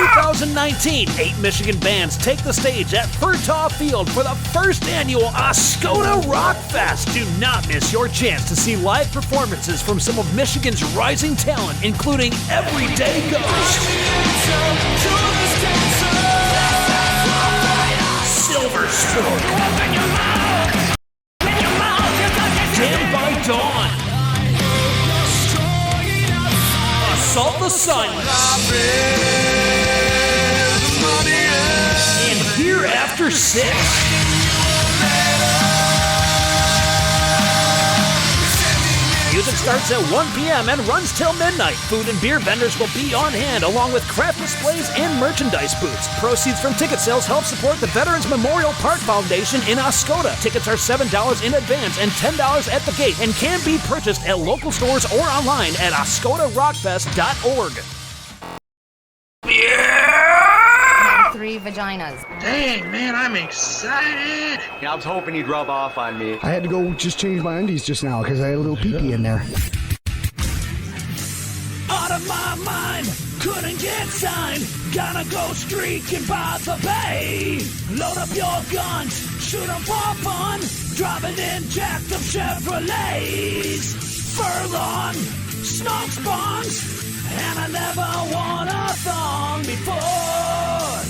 2019, 8 Michigan bands take the stage at Furtaw Field for the first annual Oscoda Rock Fest. Do not miss your chance to see live performances from some of Michigan's rising talent, including Everyday Ghost, Silver Spoon, Damned by Dawn, Assault the Sun, and Here After 6. Music starts at 1 p.m. and runs till midnight. Food and beer vendors will be on hand, along with craft displays and merchandise booths. Proceeds from ticket sales help support the Veterans Memorial Park Foundation in Oscoda. Tickets are $7 in advance and $10 at the gate, and can be purchased at local stores or online at oscodarockfest.org. Yeah! 3 vaginas. Dang, man, I'm excited. I was hoping you'd rub off on me. I had to go just change my undies just now because I had a little pee-pee in there. Out of my mind, couldn't get signed. Gonna go streaking by the bay. Load up your guns, shoot them for fun. Driving in jacked up Chevrolets. Furlong, smoke spawns. And I never won a thong before.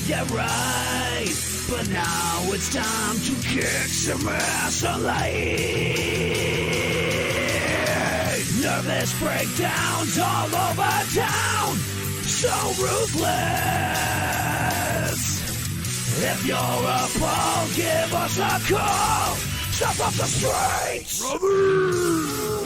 Yeah, right. But now it's time to kick some ass alive. Nervous breakdowns all over town. So ruthless. If you're appalled, give us a call. Step off the streets. Brother!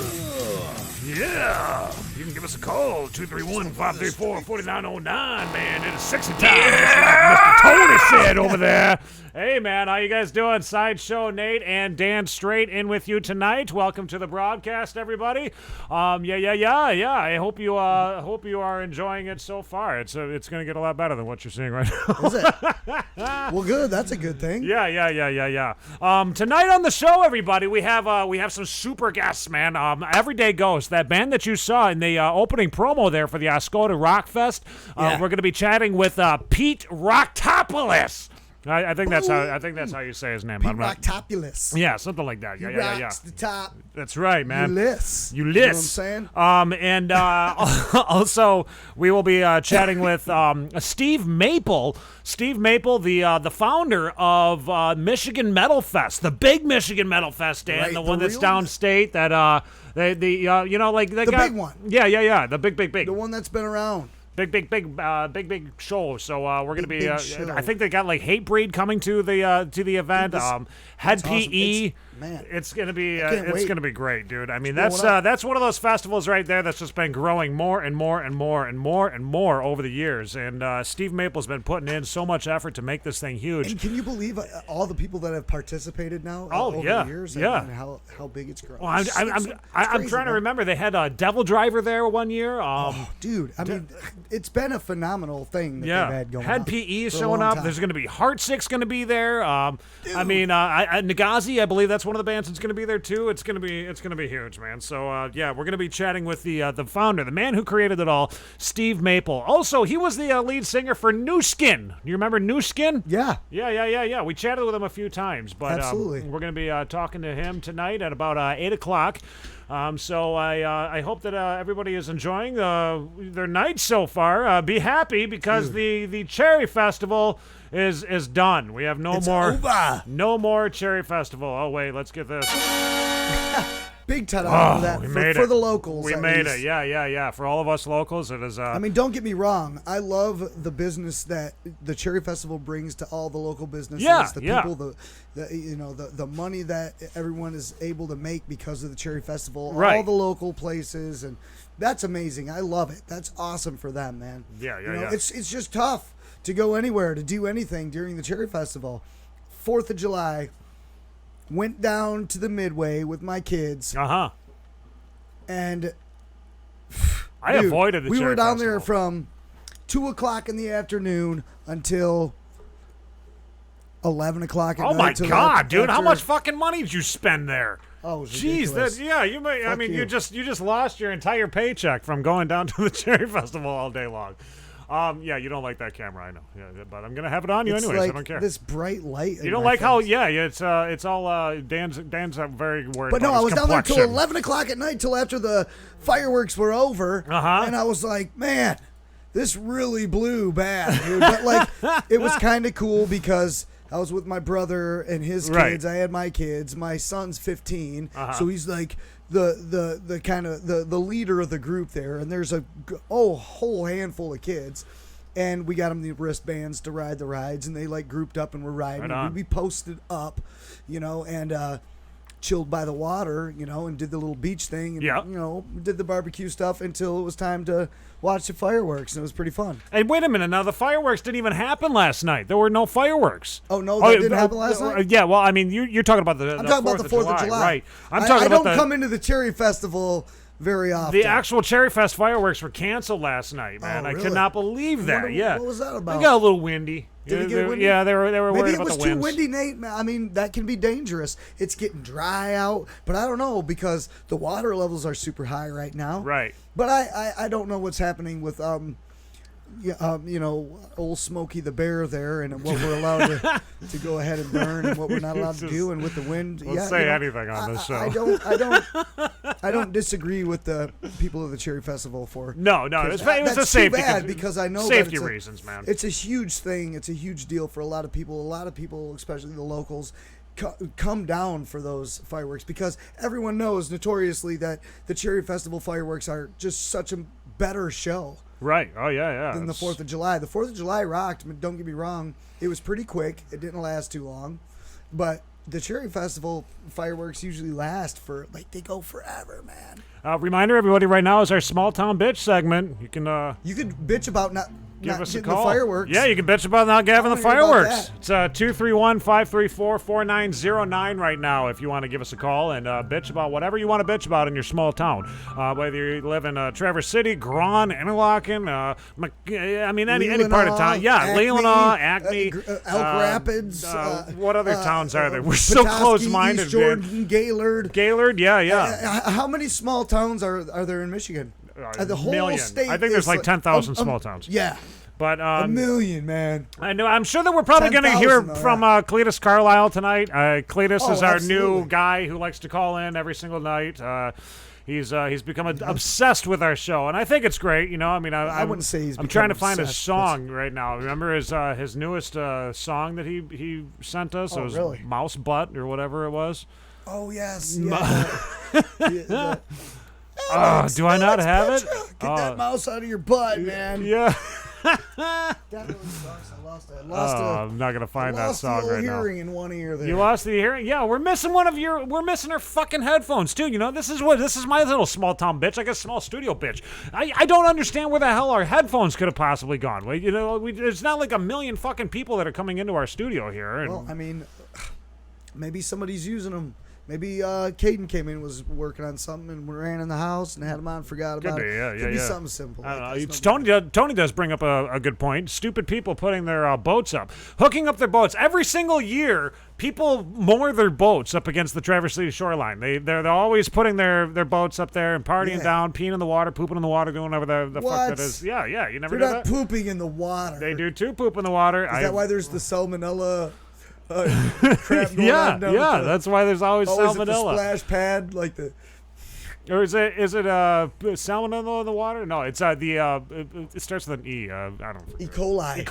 Yeah, you can give us a call, 231-534-4909, man. It is sexy time, just like Mr. Tony said over there. Hey, man, how you guys doing? Sideshow Nate and Dan Straight in with you tonight. Welcome to the broadcast, everybody. Yeah. I hope you are enjoying it so far. It's going to get a lot better than what you're seeing right now. Is it? Well, good. That's a good thing. Yeah. Tonight on the show, everybody, we have some super guests, man. Everyday Ghost, that band that you saw in the opening promo there for the Oscoda Rock Fest. We're going to be chatting with Pete Rocktopoulos. I think that's how you say his name. Pete Rocktopoulos. Yeah, something like that. Yeah. Rocks the top. That's right, man. Ulysses. You know what I'm saying? And also we will be chatting with Steve Maple. Steve Maple, the founder of Michigan Metal Fest, the big Michigan Metal Fest, Dan, right, the one that's downstate. That the big one. Yeah. The big. The one that's been around. Big show. So we're gonna be. Show. I think they got like Hatebreed coming to the event. Head PE. Awesome. Man, it's gonna be wait. gonna be great, dude. I mean, that's one of those festivals right there that's just been growing more and more over the years. And Steve Maple's been putting in so much effort to make this thing huge. And can you believe all the people that have participated now over the years? And how big it's grown. Well, I'm trying to remember. They had a Devil Driver there one year. Dude, I mean, it's been a phenomenal thing that they've had going on. Head PE showing up. There's going to be Heartsick's going to be there. I mean, Nagazi, I believe that's one of the bands that's going to be there too. It's going to be huge, man. So we're going to be chatting with the founder, the man who created it all, Steve Maple. Also, he was the lead singer for Nuskin. You remember Nuskin? Yeah. We chatted with him a few times, but absolutely. We're going to be talking to him tonight at about 8 o'clock. So I hope that everybody is enjoying their night so far. Be happy because the Cherry Festival is done. We have no more Cherry Festival. Oh wait, let's get this. Big ta-da for that for the locals. We made it. Yeah. For all of us locals, it is. I mean, don't get me wrong. I love the business that the Cherry Festival brings to all the local businesses. People, the money that everyone is able to make because of the Cherry Festival. Right. All the local places, and that's amazing. I love it. That's awesome for them, man. Yeah. It's just tough to go anywhere to do anything during the Cherry Festival. 4th of July. Went down to the Midway with my kids. And I avoided the We Cherry were down Festival. there from 2 o'clock in the afternoon until 11 o'clock at night. Oh my God, dude! How much fucking money did you spend there? Oh, jeez, you may. I mean, you just lost your entire paycheck from going down to the Cherry Festival all day long. Yeah, you don't like that camera, I know. Yeah, but I'm gonna have it on you It's anyways. like I don't care. this bright light. You don't like how? Yeah, it's all Dan's very worried. But about no, I his was down there till complexion. 11 o'clock at night, till after the fireworks were over. And I was like, man, this really blew bad, dude. But like, it was kind of cool because I was with my brother and his kids. I had my kids. My son's 15, so he's like the kind of the leader of the group there. And there's a whole handful of kids. And we got them the wristbands to ride the rides, and they like grouped up and were riding. Right We posted up, and chilled by the water, and did the little beach thing. And, did the barbecue stuff until it was time to watch the fireworks, and it was pretty fun. Hey, wait a minute. Now, the fireworks didn't even happen last night. There were no fireworks. Oh, no, that didn't happen last night? Yeah, well, I mean, you're talking about the I'm talking about the 4th of July. Right. I don't come into the Cherry Festival very often. The actual Cherry Fest fireworks were canceled last night, man. I could not believe that. What was that about? They got a little windy. Did it get windy? Yeah, they were Maybe worried it about was the too winds. windy, Nate. I mean, that can be dangerous. It's getting dry out, but I don't know because the water levels are super high right now. Right. But I don't know what's happening with old Smokey the Bear there, and what we're allowed to go ahead and burn, and what we're not allowed to do, and with the wind. We'll say anything on this show. I don't disagree with the people of the Cherry Festival for. No, it was a safety. Too bad because I know safety that reasons, man. It's a huge thing. It's a huge deal for a lot of people. A lot of people, especially the locals, come down for those fireworks because everyone knows notoriously that the Cherry Festival fireworks are just such a better show. Right. Oh, yeah. Than the 4th of July. The 4th of July rocked. Don't get me wrong. It was pretty quick. It didn't last too long. But the Cherry Festival fireworks usually last they go forever, man. Reminder, everybody, right now is our small town bitch segment. You can you could bitch about not give us a getting call. The fireworks. Yeah, you can bitch about not having the I wanna hear about fireworks. It's 231-534-4909 right now if you want to give us a call and bitch about whatever you want to bitch about in your small town. Whether you live in Traverse City, Grand, Interlaken, any part of town. Yeah, Acme, Leelanau, Acme. Elk Rapids. What other towns are there? We're so close-minded, East Jordan, Gaylord. Gaylord, yeah. How many small towns are there in Michigan? The whole million. state. I think there's like 10,000 small towns. Yeah. But a million, man. I know. I'm sure that we're probably going to hear from Cletus Carlisle tonight. Cletus is our new guy who likes to call in every single night. He's become obsessed with our show, and I think it's great. I wouldn't say he's. I'm trying to find a song right now. Remember his newest song that he sent us? It was really? Mouse Butt or whatever it was. Oh yes. Do I not have it? Get that mouse out of your butt, man. Yeah. That really sucks. I lost it. I'm not gonna find that song right now. I lost the hearing in one ear there. You lost the hearing? Yeah, we're missing we're missing our fucking headphones too. This is my little small town bitch. I guess small studio bitch. I don't understand where the hell our headphones could have possibly gone. It's not like a million fucking people that are coming into our studio here. Well, maybe somebody's using them. Maybe Caden came in, was working on something, and ran in the house and had him on, forgot about it. Could be something simple. I don't know. Tony does bring up a good point. Stupid people putting their boats up, hooking up their boats. Every single year, people moor their boats up against the Traverse City shoreline. They're always putting their boats up there and partying down, peeing in the water, pooping in the water, doing whatever the fuck that is. Yeah, you never do that? They're not pooping in the water. They do too poop in the water. Is that why there's the salmonella crap going on down that's why there's always salmonella. The splash pad, like the. Or is it salmonella in the water? No, it's it starts with an E. I don't. E. coli. E.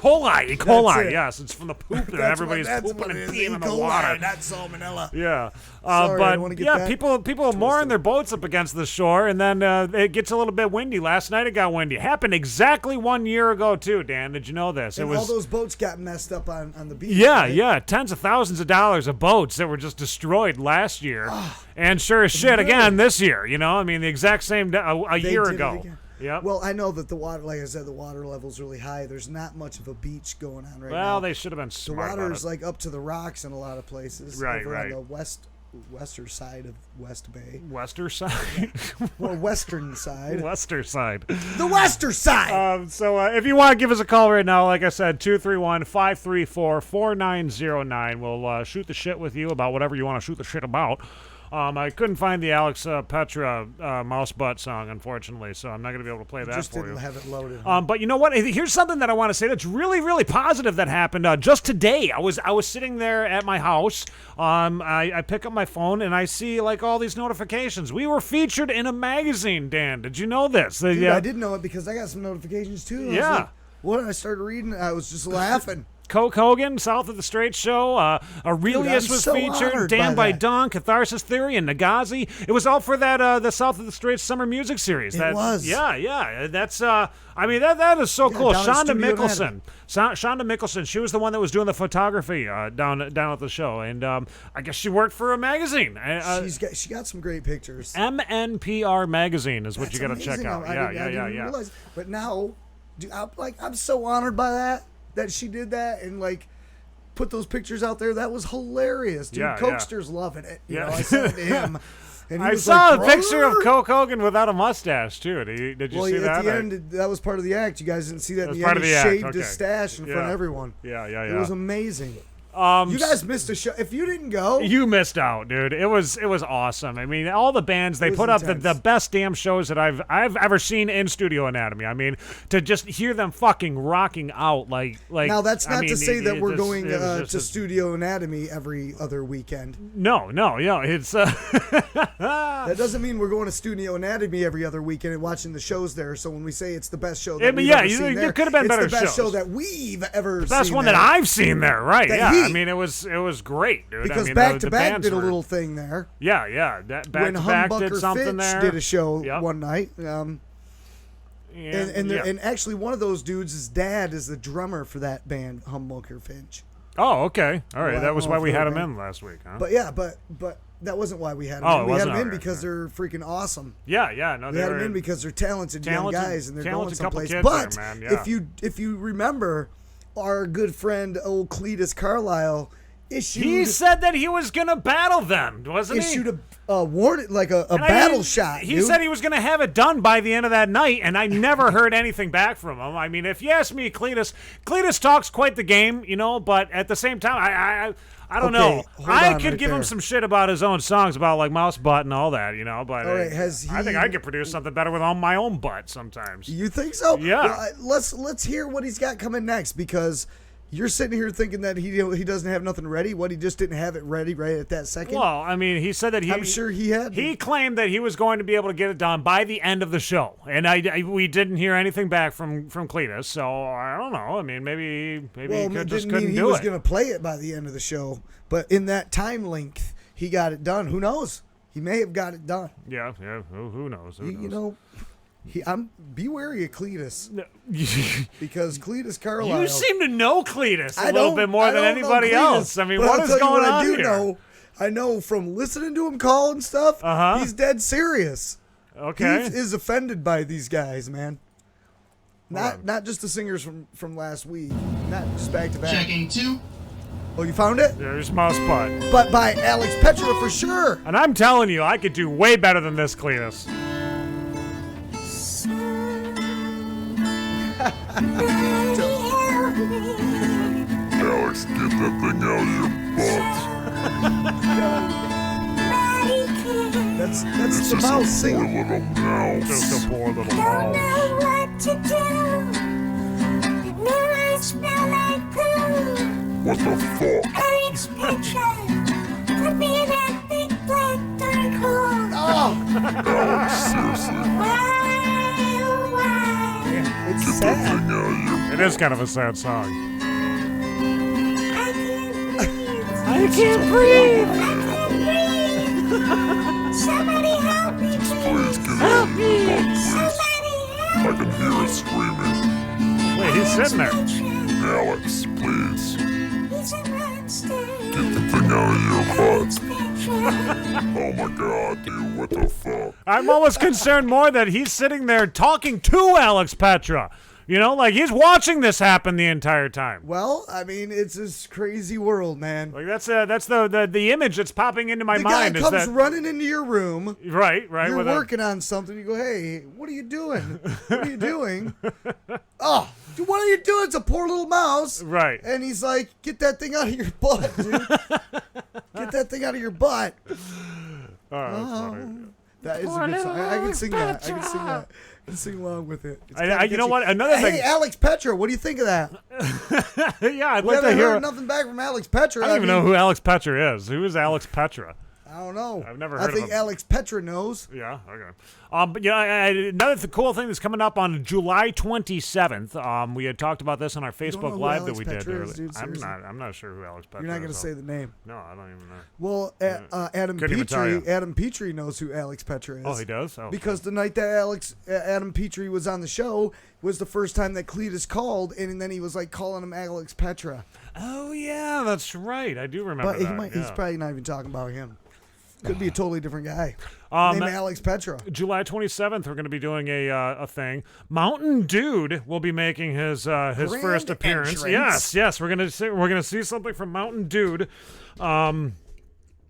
coli. Yes, it's from the poop and everybody's pooping and peeing in the water. Not salmonella. Yeah. Sorry, I don't want to get that. People mooring their boats up against the shore, and then it gets a little bit windy. Last night it got windy. It happened exactly 1 year ago too. Dan, did you know this? And all those boats got messed up on the beach. Yeah, right? yeah, tens of thousands of dollars of boats that were just destroyed last year, and sure as shit again this year. The exact same a year ago. Yep. Well, I know that the water, like I said, the water level's really high. There's not much of a beach going on right now. Well, they should have been smart. The water is like up to the rocks in a lot of places. Right. On the western side of West Bay. Western side? Or western side. Western side. The western side! So if you want to give us a call right now, like I said, 231-534-4909. We'll shoot the shit with you about whatever you want to shoot the shit about. I couldn't find the Alex Petra Mouse Butt song, unfortunately, so I'm not going to be able to play that Just for didn't you. have it loaded. But you know what? Here's something that I want to say that's really, really positive that happened just today. I was sitting there at my house. I pick up my phone and I see like all these notifications. We were featured in a magazine, Dan. Did you know this? Dude, I did know it because I got some notifications too. I was like, what? I started reading. I was just laughing. Coke Hogan, South of the Straight Show, Aurelius was so featured, Dan by Dawn, Catharsis Theory, and Nagazi. It was all for that the South of the Straight Summer Music Series. It was. Yeah. That's I mean that is so cool. down at Shonda Studio Mickelson. Shonda Mickelson, she was the one that was doing the photography down at the show, and I guess she worked for a magazine. She got some great pictures. MNPR magazine is what That's you got to check amazing. out. I didn't realize. But now, dude, I'm so honored by that she did that and like put those pictures out there. That was hilarious, dude. Cokester's loving it. You know, I sent it to him. And I saw a picture of Coke Hogan without a mustache too. Did you see that? At the end, that was part of the act. You guys didn't see that. In the end, he shaved his stash in front of everyone. Yeah. It was amazing. You guys missed a show. If you didn't go, you missed out, dude. It was awesome. I mean, all the bands, they put up the best damn shows that I've ever seen in Studio Anatomy. I mean, to just hear them fucking rocking out like. Now that's not to say that we're going to Studio Anatomy every other weekend. No, it's. That doesn't mean we're going to Studio Anatomy every other weekend and watching the shows there. So when we say it's the best show that we've ever seen there, could have been better it's the best shows. show that we've ever seen. Best one that I've seen there, right? Yeah. I mean, it was great, dude. Because I mean, Back to Back did a little thing there. Yeah. Back when to Back did Humbucker something Fitch there. did a show one night. And actually, one of those dudes, his dad is the drummer for that band, Humbucker Finch. Oh, okay. All right. Well, that was why we had him band. in last week, huh? But that wasn't why we had him in. We had him in because they're freaking awesome. Yeah. No, we had him in because they're talented young guys and they're going someplace. But if you remember, our good friend old Cletus Carlisle he said that he was gonna battle them, wasn't he? Issued a warning, like a battle shot. He said he was gonna have it done by the end of that night, and I never heard anything back from him. I mean, if you ask me, Cletus talks quite the game, you know, but at the same time, I don't know. I could give him some shit about his own songs, about like Mouse Butt and all that, you know. But all right, I think I could produce something better with my own butt sometimes. You think so? Yeah. Well, let's hear what he's got coming next, because you're sitting here thinking that he doesn't have nothing ready. What, he just didn't have it ready right at that second? Well, I mean, he said that I'm sure he had. He claimed that he was going to be able to get it done by the end of the show, and we didn't hear anything back from Cletus. So I don't know. I mean, maybe he couldn't do it. He was going to play it by the end of the show, but in that time length, he got it done. Who knows? He may have got it done. Yeah. Who knows? You know. Be wary of Cletus, because Cletus Carlisle. You seem to know Cletus a little bit more than anybody else. I mean, what is going on here? I know from listening to him call and stuff. He's dead serious. Okay, he is offended by these guys, man. Not just the singers from last week, not just back to back. Checking 2. Oh, you found it? There's Mouse Butt. But by Alex Petra for sure. And I'm telling you, I could do way better than this, Cletus. Alex, get that thing out of your butt. That's the mouse singing. Poor little mouse. Just a poor little mouse. Don't know what to do. The mirrors smell like poo. What the fuck? Alex Petra could be in that big black dark hole. Oh, Alex, seriously. Why? it's Get that sad. thing out of your It is kind of a sad song. I can't breathe. I can't breathe. Somebody help me, Please please. get it out of your butt, please. Somebody I help can hear it screaming. Wait, he's sitting there. Alex, please. He's a monster. Get the thing out of your butt. Oh my god, dude, what the fuck? I'm almost concerned more that he's sitting there talking to Alex Petra. You know, like he's watching this happen the entire time. Well, I mean, it's this crazy world, man. Like that's the image that's popping into my The mind. guy Is comes that running into your room. right? You're with working on something. You go, hey, what are you doing? What are you doing? Oh, dude, what are you doing? It's a poor little mouse. Right. And he's like, get that thing out of your butt, dude. Get that thing out of your butt. That's funny. That is a good song. I can sing that. I can sing along with it. It's You kinda know what? catchy. Another thing. Hey, Alex Petra, what do you think of that? Yeah, I'd We like to haven't hear. heard nothing back from Alex Petra. I don't even know who Alex Petra is. Who is Alex Petra? I don't know. I've never heard of I think him. Alex Petra knows. Yeah, okay. But another cool thing that's coming up on July 27th. We had talked about this on our don't know Facebook who Live Alex that we Petra did is, earlier. dude, I'm seriously. not sure who Alex Petra is. You're not going to say the name. No, I don't even know. Well, Adam Couldn't even tell Petrie. you. Adam Petrie knows who Alex Petra is. Oh, he does? Oh. Because the night that Adam Petrie was on the show was the first time that Cletus called, and then he was like calling him Alex Petra. Oh, yeah, that's right. I do remember But that. he's probably not even talking about him. Could be a totally different guy. Um, Named Alex Petra. July 27th, we're going to be doing a thing. Mountain Dude will be making his first appearance. entrance. Yes, we're gonna see something from Mountain Dude.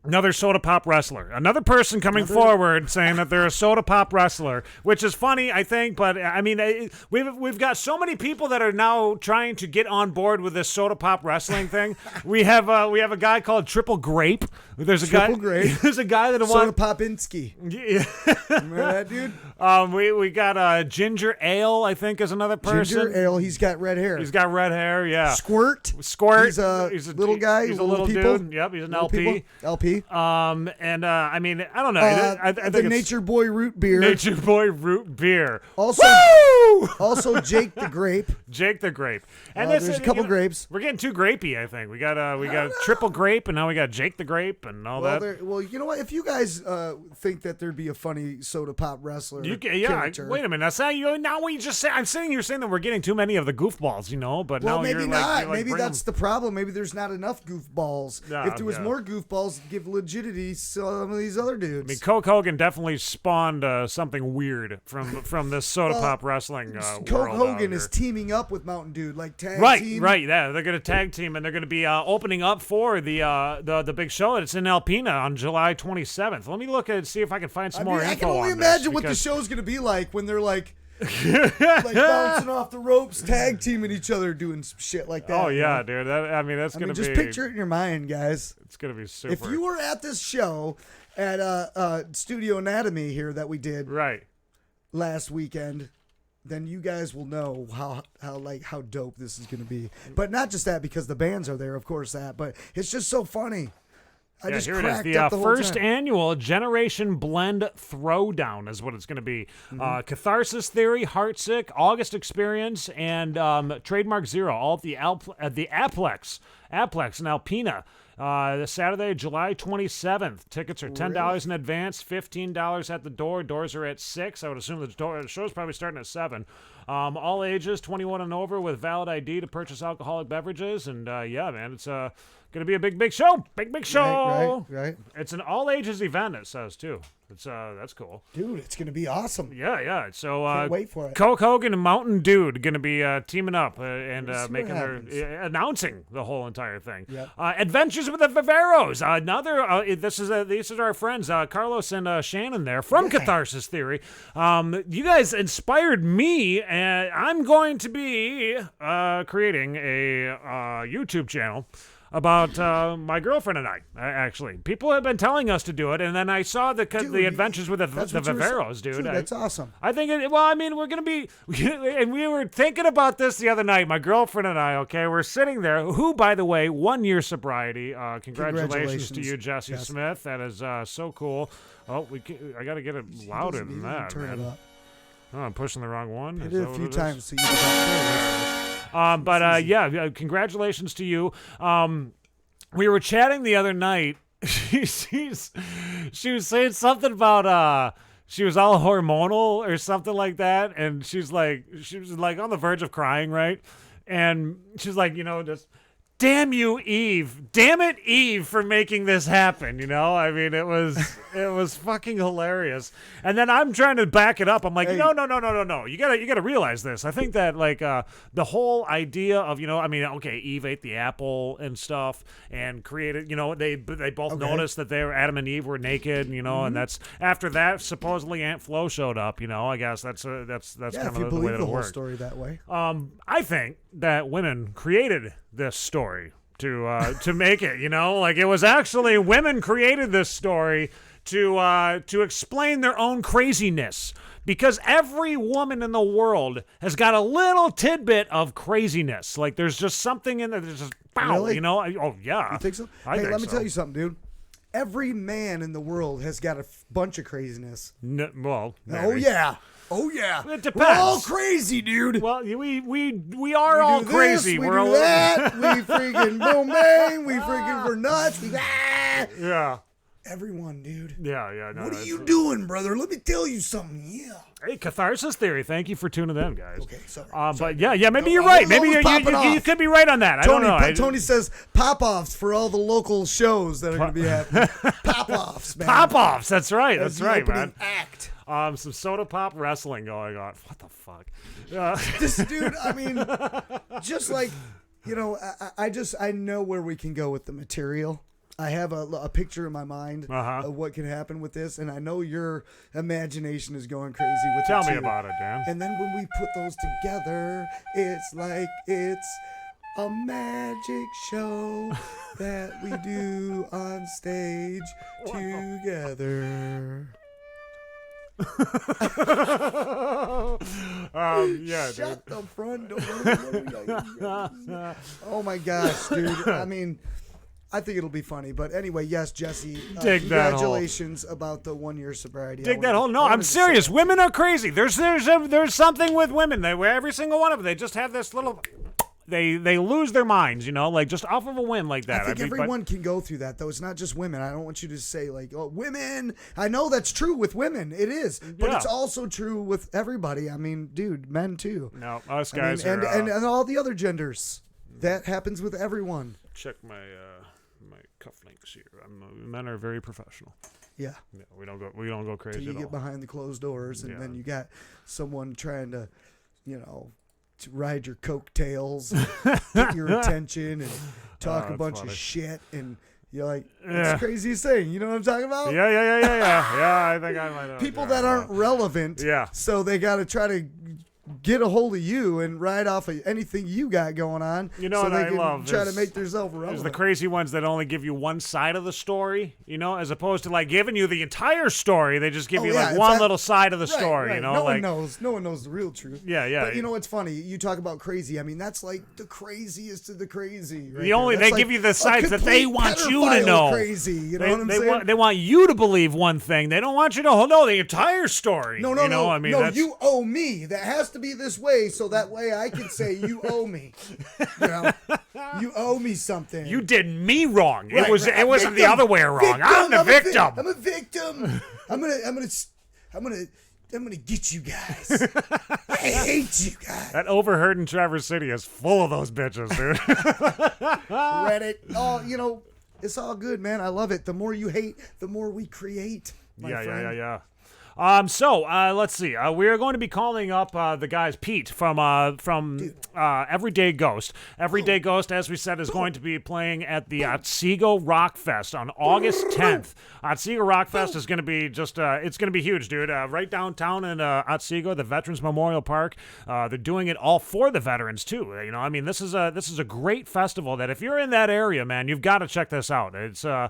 Another soda pop wrestler. Another person coming forward saying that they're a soda pop wrestler, which is funny, I think. But I mean, we've got so many people that are now trying to get on board with this soda pop wrestling thing. We have a guy called Triple Grape. There's a Triple guy. Grape. There's a guy that Soda wants. Popinski. Yeah. Remember that dude? We got Ginger Ale, I think, is another person. Ginger Ale. He's got red hair. He's got red hair, yeah. Squirt. He's a little guy. He's a little little people. dude. Yep, he's an Little LP. people. LP. I mean, I don't know. I think the it's Nature Boy root beer. Nature Boy root beer. Also, Woo! also Jake the Grape. Jake the Grape. And There's a couple grapes. We're getting too grapey, I think. We got Triple Grape, and now we got Jake the Grape, and all that. Well, you know what? If you guys think that there'd be a funny soda pop wrestler character, Wait a minute. That's not you. Now what you just say? I'm sitting here saying that we're getting too many of the goofballs, But well, now maybe you're not. You're Maybe bring that's the problem. Maybe there's not enough goofballs. Yeah, if there was yeah. more goofballs, give legitimacy to some of these other dudes. I mean, Coke Hogan definitely spawned something weird from this soda pop wrestling Coke world out Hogan here. is teaming up with Mountain Dude, like tag team. Right. Yeah, they're going to tag team, and they're going to be opening up for the big show. It's in Alpena on July 27th. Let me look and see if I can find some more info I can only on imagine this, what the because- show's gonna be like when they're like bouncing off the ropes, tag teaming each other, doing some shit like that. Oh yeah, you know? dude. That's going to be. just picture it in your mind, guys. It's going to be super. If you were at this show at Studio Anatomy here that we did right last weekend, then you guys will know how dope this is going to be. But not just that, because the bands are there, of course, but it's just so funny. I just here it is. cracked The up the whole first time. annual Generation Blend Throwdown is what it's going to be. Mm-hmm. Catharsis Theory, Heartsick, August Experience, and Trademark Zero, all at the Aplex in Alpena. Saturday, July 27th. Tickets are $10 in advance, $15 at the door. Doors are at 6. I would assume the show's probably starting at 7. All ages, 21 and over, with valid ID to purchase alcoholic beverages. And yeah, man, it's going to be a big show. Big show. Right. It's an all ages event, it says, too. It's that's cool. Dude, it's going to be awesome. Yeah. So Can't wait for it. Coke Hogan and Mountain Dude going to be teaming up and We'll see making what their happens. announcing the whole entire thing. Yep. Adventures with the Viveros. Another. These are our friends Carlos and Shannon there from Catharsis Theory. You guys inspired me, and I'm going to be creating a YouTube channel about my girlfriend and I, actually. People have been telling us to do it, and then I saw the Adventures with the Viveros, dude. That's awesome. I think, we're going to be, and we were thinking about this the other night, my girlfriend and I, okay? We're sitting there, who, by the way, 1 year sobriety. Congratulations to you, Jesse Smith. That is so cool. Oh, I got to get it louder than that, Turn man. it up. Oh, I'm pushing the wrong one. Hit Is it that a what few it is? times so you can Yeah, congratulations to you. We were chatting the other night. She was saying something about she was all hormonal or something like that, and she was like on the verge of crying, right? And she's like, just damn you, Eve. Damn it, Eve, for making this happen, I mean, it was fucking hilarious. And then I'm trying to back it up. I'm like, no. You gotta realize this. I think that the whole idea of, okay, Eve ate the apple and stuff and created, they both noticed that Adam and Eve were naked, and that's after that supposedly Aunt Flo showed up, I guess that's kind of the way that it the whole worked. story that way. I think that women created this story to make it, it was actually women created this story to explain their own craziness. Because every woman in the world has got a little tidbit of craziness. Like there's just something in there that's just, wow, Really? you know? Oh, yeah. You think so? I Hey, think let me so. tell you something, dude. Every man in the world has got a bunch of craziness. Well, Oh, maybe. yeah. Oh, yeah. It depends. We're all crazy, dude. Well, we are We all do crazy. This, we We're do all that. We freaking boom bang. We freaking we're nuts. We Yeah. Everyone, dude. Yeah. No, What are it's- you doing, brother? Let me tell you something. Yeah. Hey, Catharsis Theory. Thank you for tuning in, guys. Okay, sorry. But yeah, maybe No, you're I right. was Maybe always popping you off. could be right on that. I don't know. Tony says pop-offs for all the local shows that are going to be happening. Pop-offs, man. Pop-offs. That's right. That's That's right, the man. opening act. Some soda pop wrestling going on. What the fuck? This dude, I mean, just like, you know, I know where we can go with the material. I have a picture in my mind of what can happen with this, and I know your imagination is going crazy with Tell it me too. about it, Dan. And then when we put those together, it's like it's a magic show that we do on stage together. Yeah, Shut the front door. Oh my gosh, dude. I mean, I think it'll be funny. But anyway, yes, Jesse. Dig that hole. Congratulations about the 1 year sobriety. Dig that hole. No, I'm serious. Women are crazy. There's something with women. Every single one of them. They just have this little. They lose their minds, you know, like just off of a whim like that. I think everyone can go through that, though. It's not just women. I don't want you to say, like, oh, women. I know that's true with women. It is. But Yeah. it's also true with everybody. I mean, dude, men too. No, us I mean, guys are. and all the other genders. That happens with everyone. Check my my cufflinks here. Men are very professional. Yeah. Yeah, we don't go crazy Till you at get all. behind the closed doors, and Yeah. then you got someone trying to, you know, to ride your cocktails, get your attention, and talk a that's bunch funny. of shit, and you're like, it's Yeah. the craziest thing. You know what I'm talking about? Yeah. Yeah, I think I might know. People Yeah, that aren't relevant. Yeah. So they got to try to get a hold of you and ride off of anything you got going on. You know so what they I can love try to is- make themselves There's relevant. the crazy ones that only give you one side of the story, you know, as opposed to like giving you the entire story. They just give Oh, you yeah, like it's one that- little side of the Right, story, right. you know, no like one knows the real truth. Yeah. But you know what's funny? You talk about crazy. I mean, that's like the craziest of the crazy. Right The only- there. That's they give like you the a sides that they complete want you to pedophile know. Crazy. You know what I'm saying? they want you to believe one thing. They don't want you to know the entire story. No, you know? I mean, that's, you owe me. That has to be this way, so that way I can say you owe me. You know, you owe me something. you did me wrong. Right, It right. wasn't the Victim. other way around. Victim. I'm the I'm victim. I'm a victim. I'm gonna get you guys. I hate you guys. That overheard in Traverse City is full of those bitches, dude. Reddit. Oh, you know, it's all good, man. I love it. The more you hate, the more we create. My friend. Yeah. So let's see. We are going to be calling up the guys Pete from Everyday Ghost. Everyday Ghost, as we said, is going to be playing at the Oscoda Rock Fest on August 10th. Oscoda Rock Fest is going to be just it's going to be huge, dude. Right downtown in Oscoda, the Veterans Memorial Park. They're doing it all for the veterans too. You know, I mean, this is a great festival that if you're in that area, man, you've got to check this out. It's I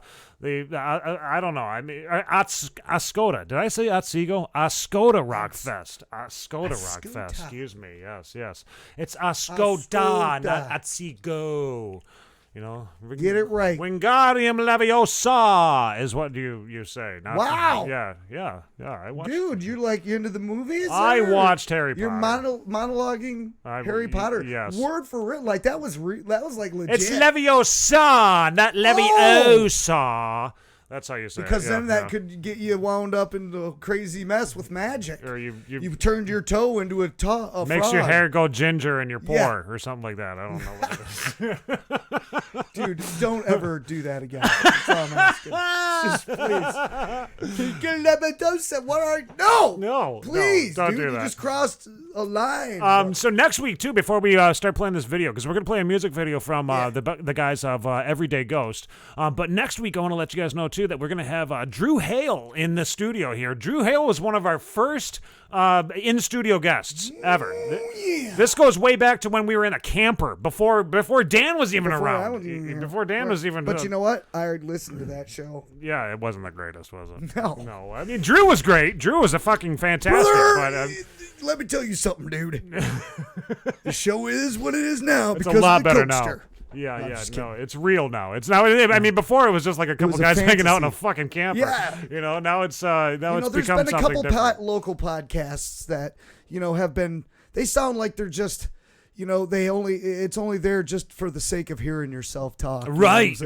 don't know. I mean, Oscoda. Did I say Otsego? Oscoda Rock Fest. Oscoda Rock Fest. Excuse me. Yes. It's Oscoda, not Otsego. You know, Get it right. Wingardium Leviosa is what you say. Not, Wow. Yeah. I watched. Dude, you're into the movies? I or watched Harry You're Potter. monologuing Harry Potter. yes. Word for word. Like that was like legit. It's Leviosa, not Leviosa. That's how you say because it. then Yeah. that could get you wound up into a crazy mess with magic. Or you You turned your toe into a makes frog. your hair go ginger in your Yeah. pore or something like that. I don't know what it is. Dude, don't ever do that again. That's all I'm asking. Just please. What are No, please, don't dude. do You that. just crossed a line. So next week too, before we start playing this video, because we're gonna play a music video from the guys of Everyday Ghost. But next week, I want to let you guys know too that we're gonna have Drew Hale in the studio here. Drew Hale was one of our first in studio guests ever. This goes way back to when we were in a camper before Dan was even around. around. Before Dan was even. But you know what? I already listened to that show. Yeah, it wasn't the greatest, was it? No. I mean, Drew was great. Drew was a fucking fantastic. Brother, but, let me tell you something, dude. The show is what it is now it's because a lot of the better Coaster. now. Yeah, no, it's real now. It's now. I mean, before it was just like a couple guys hanging out in a fucking camper. Yeah. Now it's it's there's become been a something couple different. local podcasts that have been. They sound like they're just. It's only there just for the sake of hearing yourself talk. Right.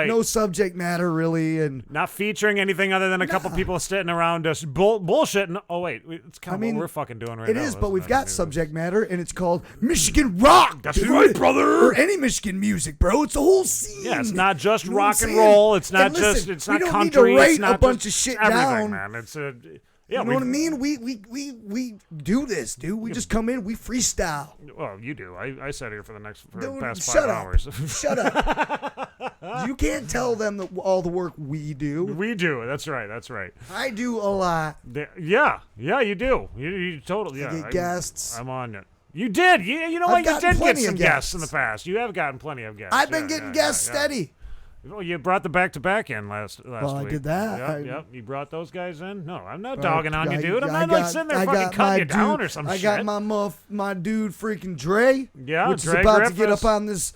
No subject matter really, and not featuring anything other than a couple people sitting around just bullshitting. Oh wait, it's kind of what we're fucking doing right now. It is, but we've got subject matter, and it's called Michigan rock. That's right, brother. Or any Michigan music, bro. It's a whole scene. Yeah, it's not just rock and roll. It's not listen, it's not we don't country. Need to write it's not a bunch just, of shit everything, down, man. It's a. Yeah, you know what I mean? We do this, dude. We just come in, we freestyle. Well, you do. I sat here for the past shut 5 up. hours. Shut up. You can't tell them all the work we do. We do. That's right. I do a lot. Yeah, you do. You totally. Yeah, I get guests. I'm on it. You did. You know what? You did get some guests in the past. You have gotten plenty of guests. I've been getting guests steady. Well, you brought the back-to-back in last week. I did that. Yep. You brought those guys in? No, I'm not dogging on you, dude. I'm not sitting there fucking cutting you down or some shit. I got my dude freaking Dre. Yeah, which Dre is about Griffiths. to get up on this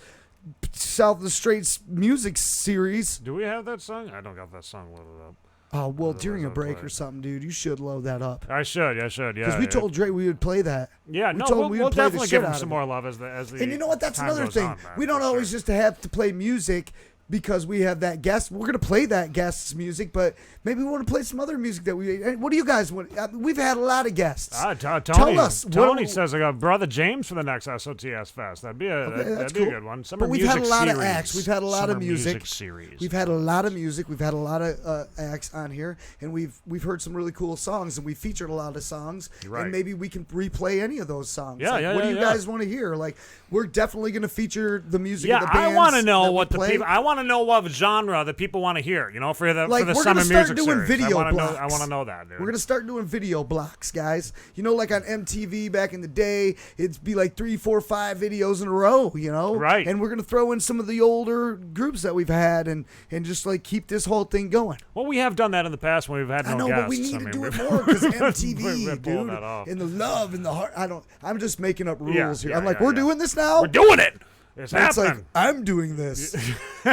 South of the Straits music series. Do we have that song? I don't got that song loaded up. Oh, well, during a break or something, dude, you should load that up. I should, yeah. Because we told Dre we would play that. Yeah, we'll definitely give him some more love as the And you know what? That's another thing. On, we don't always just have to play music because we have that guest. We're going to play that guest's music, but maybe we want to play some other music that we... What do you guys want? We've had a lot of guests. Tell us. Tony says I got Brother James for the next SOTS Fest. That'd be a good one. But we've had a lot of acts. We've had a lot of music. Series. We've had a lot of music. We've had a lot of acts on here, and we've heard some really cool songs, and we featured a lot of songs. Right. And maybe we can replay any of those songs. Yeah, What do you guys want to hear? Like, we're definitely going to feature the music of the bands. I want to know what the people... I want to know what genre that people want to hear, for the summer music doing series. Video blocks. I want to know that, dude. We're going to start doing video blocks, guys. Like on MTV back in the day, it'd be like 3, 4, 5 videos in a row, Right. And we're going to throw in some of the older groups that we've had and just like keep this whole thing going. Well, we have done that in the past when we've had no guests. I know, but we need to do it more because MTV, dude, that off. and the love and the heart. I'm just making up rules here. I'm like, we're doing this now? We're doing it. It's happening. Like, I'm doing this.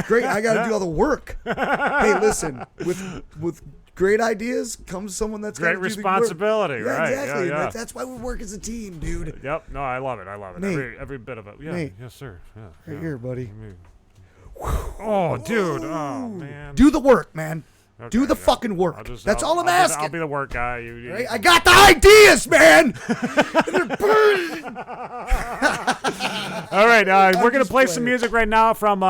Great. I got to do all the work. Hey, listen, with great ideas comes someone that's great got responsibility, do the work. right? Yeah, exactly. Yeah. That's why we work as a team, dude. Yep. No, I love it. Nate, every bit of it. Yeah. Nate, yes, sir. Yeah. Right here, buddy. Oh, dude. Oh, man. Do the work, man. Okay, do the fucking work. That's all I'm asking. I'll be the work guy. Right? I got the ideas, man. All right, we're gonna play some music right now from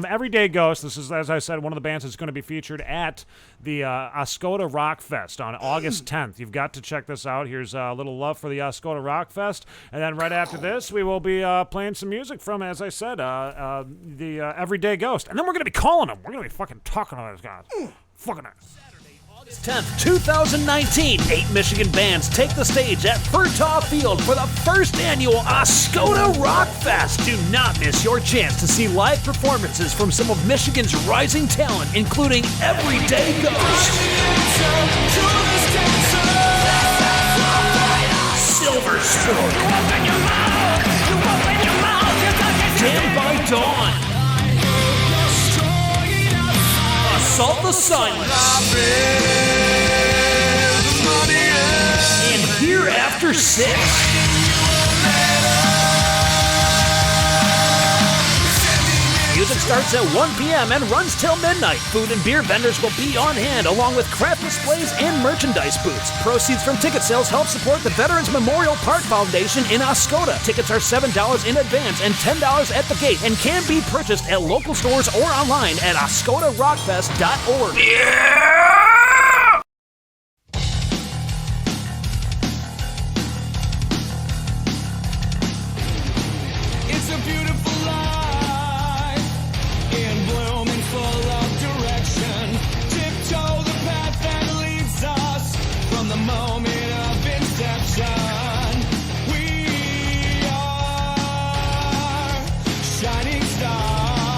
Everyday Ghost. This is, as I said, one of the bands that's going to be featured at the Oscoda Rock Fest on August 10th. You've got to check this out. Here's a little love for the Oscoda Rock Fest, and then right after this, we will be playing some music from, as I said, the Everyday Ghost, and then we're gonna be calling them. We're gonna be fucking talking to those guys. Fucking it. Saturday, August 10th, 2019, 8 Michigan bands take the stage at Furtaw Field for the first annual Oscoda Rock Fest. Do not miss your chance to see live performances from some of Michigan's rising talent, including Everyday Ghost, Silver Stork, Damned by Dawn, Assault the Silence, and Hereafter 6. Music starts at 1 p.m. and runs till midnight. Food and beer vendors will be on hand, along with craft displays and merchandise booths. Proceeds from ticket sales help support the Veterans Memorial Park Foundation in Oscoda. Tickets are $7 in advance and $10 at the gate, and can be purchased at local stores or online at OscodaRockFest.org. Yeah! It's a beautiful life, in bloom and full of direction. Tiptoe the path that leads us from the moment of inception. We are shining stars.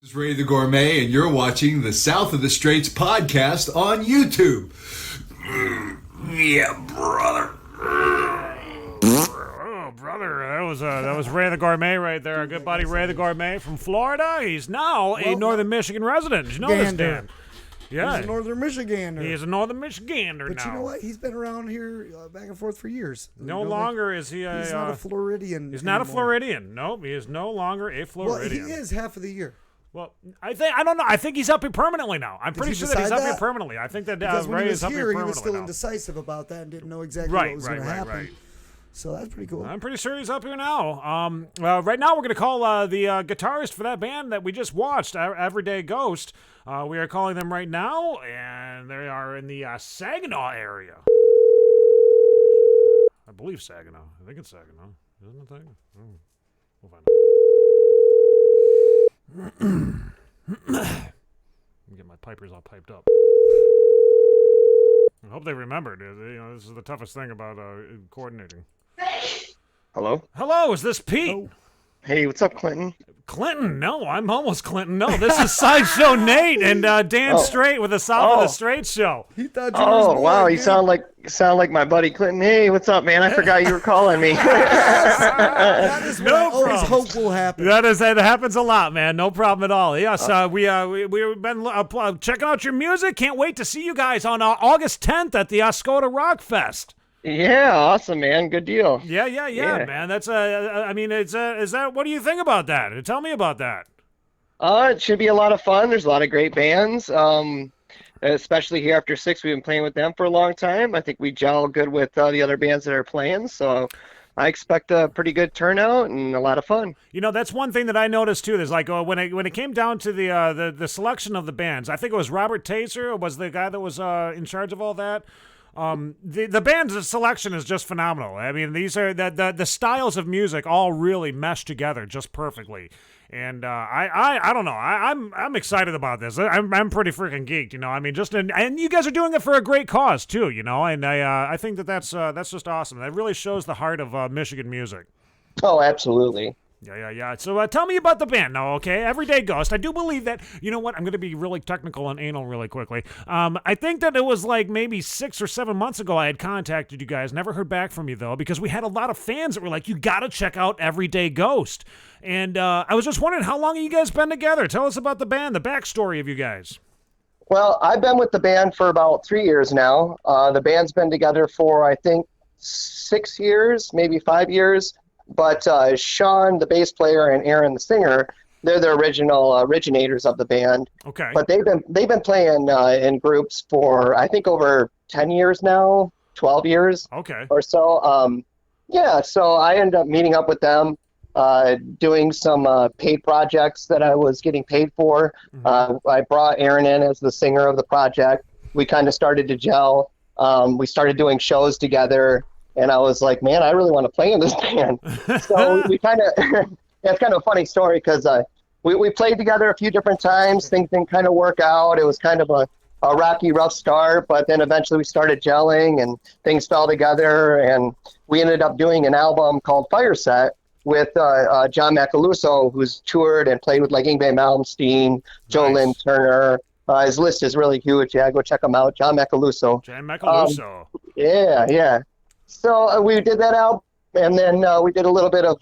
This is Ray the Gourmet, and you're watching the South of the Straits podcast on YouTube. Yeah, brother. Oh, brother, that was Ray the Gourmet right there. Our good buddy Ray the Gourmet from Florida. He's now a Northern Michigan resident. Did you know this, Dan? Yeah. He's a Northern Michigander. He is a Northern Michigander but now. You know what? He's been around here back and forth for years. No longer is he a... He's not a Floridian He's anymore. not a Floridian. Nope, he is no longer a Floridian. Well, he is half of the year. Well, I don't know. I think he's up here permanently now. I'm pretty sure that he's up here permanently. I think that Ray is up here permanently. He was still now. indecisive about that and didn't know exactly what was going to happen. Right. So that's pretty cool. I'm pretty sure he's up here now. Right now, we're going to call the guitarist for that band that we just watched, Everyday Ghost. We are calling them right now, and they are in the Saginaw area. I believe Saginaw. I think it's Saginaw. Isn't it that? We'll find out. Get my pipers all piped up. I hope they remembered. This is the toughest thing about coordinating. Hello? Hello, is this Pete? Oh. Hey, what's up, Clinton? Clinton? No, I'm almost Clinton. No, this is Sideshow Nate and Dan Strait with the South of the Straight Show. He thought you was bored, wow, you dude. sound like my buddy Clinton. Hey, what's up, man? I forgot you were calling me. That is what I always problem. hope will happen. That happens a lot, man. No problem at all. Yes, we've been checking out your music. Can't wait to see you guys on August 10th at the Oscoda Rock Fest. Yeah, awesome, man. Good deal. Yeah, man. That's I mean, is that? What do you think about that? Tell me about that. It should be a lot of fun. There's a lot of great bands. Especially here after 6, we've been playing with them for a long time. I think we gel good with the other bands that are playing. So I expect a pretty good turnout and a lot of fun. You know, that's one thing that I noticed too. There's like when it came down to the selection of the bands, I think it was Robert Taser was the guy that was in charge of all that. The band's selection is just phenomenal. I mean, these are the styles of music all really mesh together just perfectly. And I don't know. I'm excited about this. I'm pretty freaking geeked, you know. I mean, and you guys are doing it for a great cause too, you know. And I think that's just awesome. That really shows the heart of Michigan music. Oh, absolutely. Yeah. So tell me about the band now, okay? Everyday Ghost. I do believe that, you know what, I'm going to be really technical and anal really quickly. I think that it was like maybe 6 or 7 months ago I had contacted you guys. Never heard back from you, though, because we had a lot of fans that were like, you got to check out Everyday Ghost. And I was just wondering, how long have you guys been together? Tell us about the band, the backstory of you guys. Well, I've been with the band for about 3 years now. The band's been together for, I think, 6 years, maybe 5 years. But Sean, the bass player, and Aaron, the singer, they're the originators of the band. Okay. But they've been playing in groups for, I think, over 10 years now, 12 years. Okay. Or so. So I ended up meeting up with them, doing some paid projects that I was getting paid for. Mm-hmm. I brought Aaron in as the singer of the project. We kind of started to gel. We started doing shows together. And I was like, man, I really want to play in this band. So we kind of, it's kind of a funny story because we played together a few different times. Things didn't kind of work out. It was kind of a rocky, rough start, but then eventually we started gelling and things fell together. And we ended up doing an album called Fire Set with John Macaluso, who's toured and played with like Yngwie Malmsteen, Joe Lynn Turner. His list is really huge. Yeah, go check him out. John Macaluso. Yeah. So we did that out, and then we did a little bit of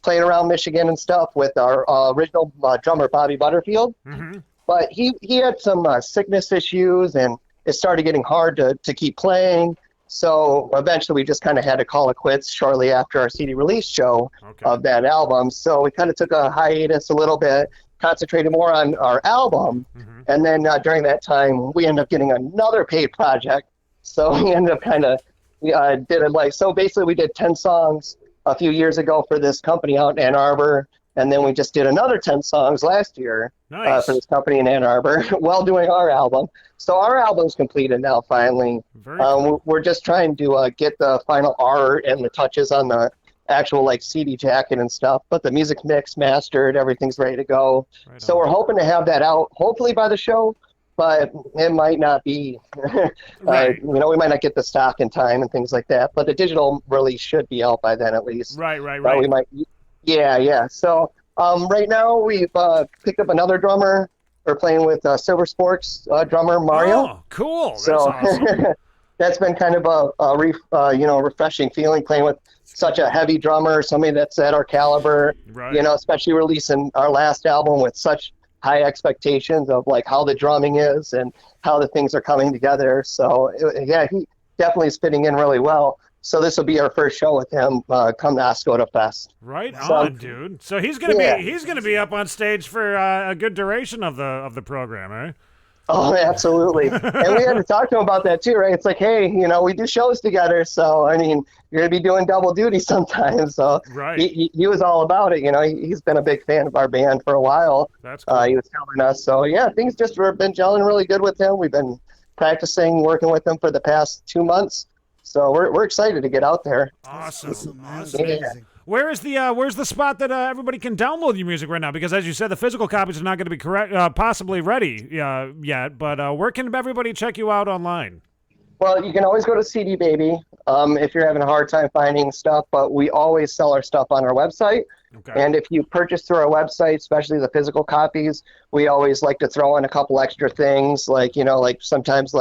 playing around Michigan and stuff with our original drummer, Bobby Butterfield. Mm-hmm. But he had some sickness issues, and it started getting hard to keep playing. So eventually we just kind of had to call it quits shortly after our CD release show of that album. So we kind of took a hiatus a little bit, concentrated more on our album. Mm-hmm. And then during that time, we ended up getting another paid project. So we ended up kind of did it so basically we did 10 songs a few years ago for this company out in Ann Arbor, and then we just did another 10 songs last year for this company in Ann Arbor while doing our album. So our album's completed now finally. We're just trying to get the final art and the touches on the actual like CD jacket and stuff, but the music's mixed, mastered, everything's ready to go. So we're hoping to have that out hopefully by the show. But it might not be, we might not get the stock in time and things like that. But the digital release should be out by then at least. Right. We might, yeah. So Right now, we've picked up another drummer. We're playing with Silver Sports drummer Mario. Oh, cool! That's So awesome. that's been kind of a refreshing feeling playing with such a heavy drummer, somebody that's at our caliber. Right. You know, especially releasing our last album with such high expectations of like how the drumming is and how the things are coming together. So yeah, he definitely is fitting in really well. So this will be our first show with him come to Oscoda Fest. Right So, on, dude. So he's gonna be up on stage for a good duration of the program, eh? Oh, absolutely. And we had to talk to him about that too, right? It's like, hey, you know, we do shows together, so I mean, you're gonna be doing double duty sometimes. So right. he was all about it. You know, he's been a big fan of our band for a while. That's cool. He was telling us. So yeah, things just have been gelling really good with him. We've been practicing, working with him for the past 2 months. So we're excited to get out there. Awesome. Yeah. Where's the spot that everybody can download your music right now? Because as you said, the physical copies are not going to be possibly ready yet. But where can everybody check you out online? Well, you can always go to CD Baby if you're having a hard time finding stuff. But we always sell our stuff on our website. Okay. And if you purchase through our website, especially the physical copies, we always like to throw in a couple extra things, like sometimes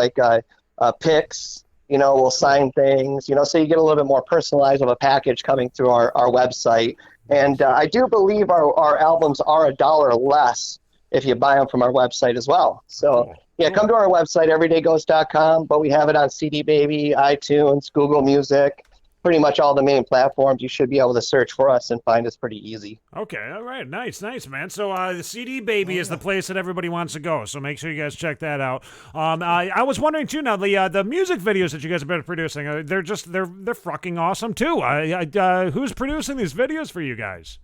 pics. We'll sign things, so you get a little bit more personalized of a package coming through our website. And I do believe our albums are $1 less if you buy them from our website as well. So, come to our website, everydaygoes.com, but we have it on CD Baby, iTunes, Google Music, pretty much all the main platforms. You should be able to search for us and find us pretty easy. Okay, all right, nice, man. So the CD Baby is the place that everybody wants to go. So make sure you guys check that out. I was wondering too. Now the music videos that you guys have been producing, they're fucking awesome too. Who's producing these videos for you guys?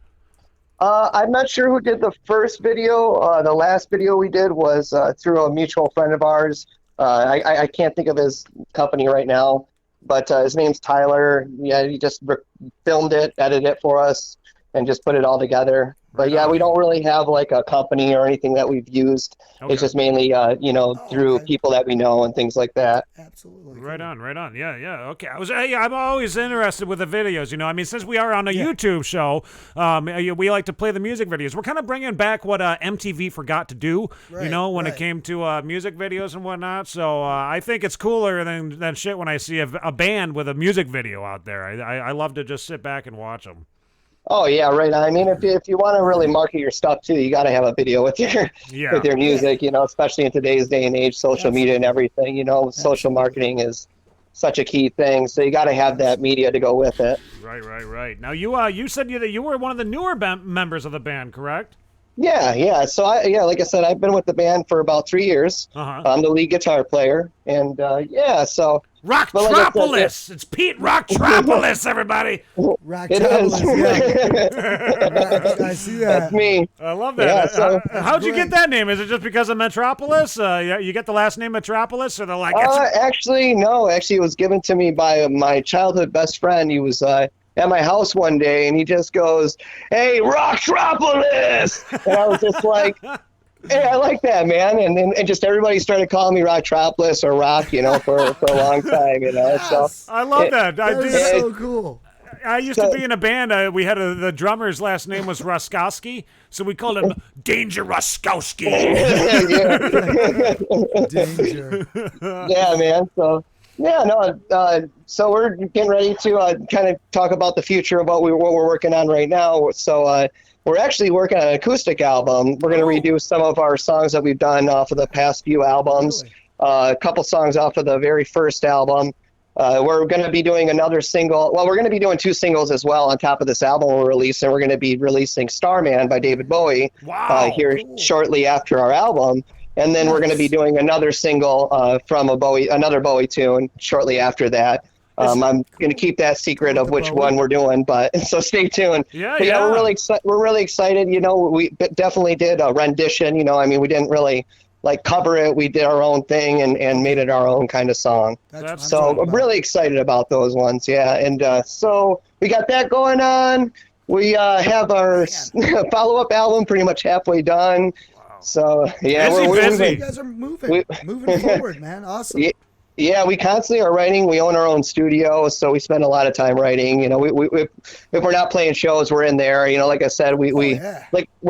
I'm not sure who did the first video. The last video we did was through a mutual friend of ours. I can't think of his company right now. But his name's Tyler. Yeah, he just filmed it, edited it for us, and just put it all together. But yeah, we don't really have like a company or anything that we've used. Okay. It's just mainly, through people that we know and things like that. Absolutely. Right on. Yeah. Okay. I'm always interested with the videos. I mean, since we are on a YouTube show, we like to play the music videos. We're kind of bringing back what MTV forgot to do. When it came to music videos and whatnot. So I think it's cooler than shit when I see a band with a music video out there. I love to just sit back and watch them. Oh yeah, right. I mean, if you want to really market your stuff too, you got to have a video with your music. Especially in today's day and age, social media and everything. Social marketing is such a key thing. So you got to have that media to go with it. Right. Now you said that you were one of the newer members of the band, correct? Yeah. So like I said, I've been with the band for about 3 years. I'm the lead guitar player, and so. Rocktropolis! It's Pete Rocktropolis, everybody! Rocktropolis, I see that. That's me. I love that. Yeah, how'd you get that name? Is it just because of Metropolis? You get the last name Metropolis, or they're like... Actually, no. Actually, it was given to me by my childhood best friend. He was... at my house one day, and he just goes, "Hey, Rocktropolis!" And I was just like, "Hey, I like that, man." And just everybody started calling me Rocktropolis or Rock, for a long time, Yes. So I love that. That is so cool. I used to be in a band. We had the drummer's last name was Ruskowski, so we called him Danger Ruskowski. Danger. Yeah, man. So. Yeah, no. So we're getting ready to kind of talk about the future of what we're working on right now. So we're actually working on an acoustic album. We're going to redo some of our songs that we've done off of the past few albums. Really? A couple songs off of the very first album. We're going to be doing another single. Well, we're going to be doing 2 singles as well on top of this album we're releasing. We're going to be releasing Starman by David Bowie here shortly after our album. And then we're going to be doing another single from another Bowie tune shortly after that. I'm going to keep that secret of which one we're doing, but so stay tuned. Yeah, we're really excited. We definitely did a rendition. I mean, we didn't really cover it. We did our own thing and made it our own kind of song. So I'm really excited about those ones. Yeah, and so we got that going on. We have our follow-up album pretty much halfway done. So we're you guys are moving forward, man. Awesome. Yeah, we constantly are writing. We own our own studio, so we spend a lot of time writing. You know, we if we're not playing shows, we're in there. You know, like I said, we're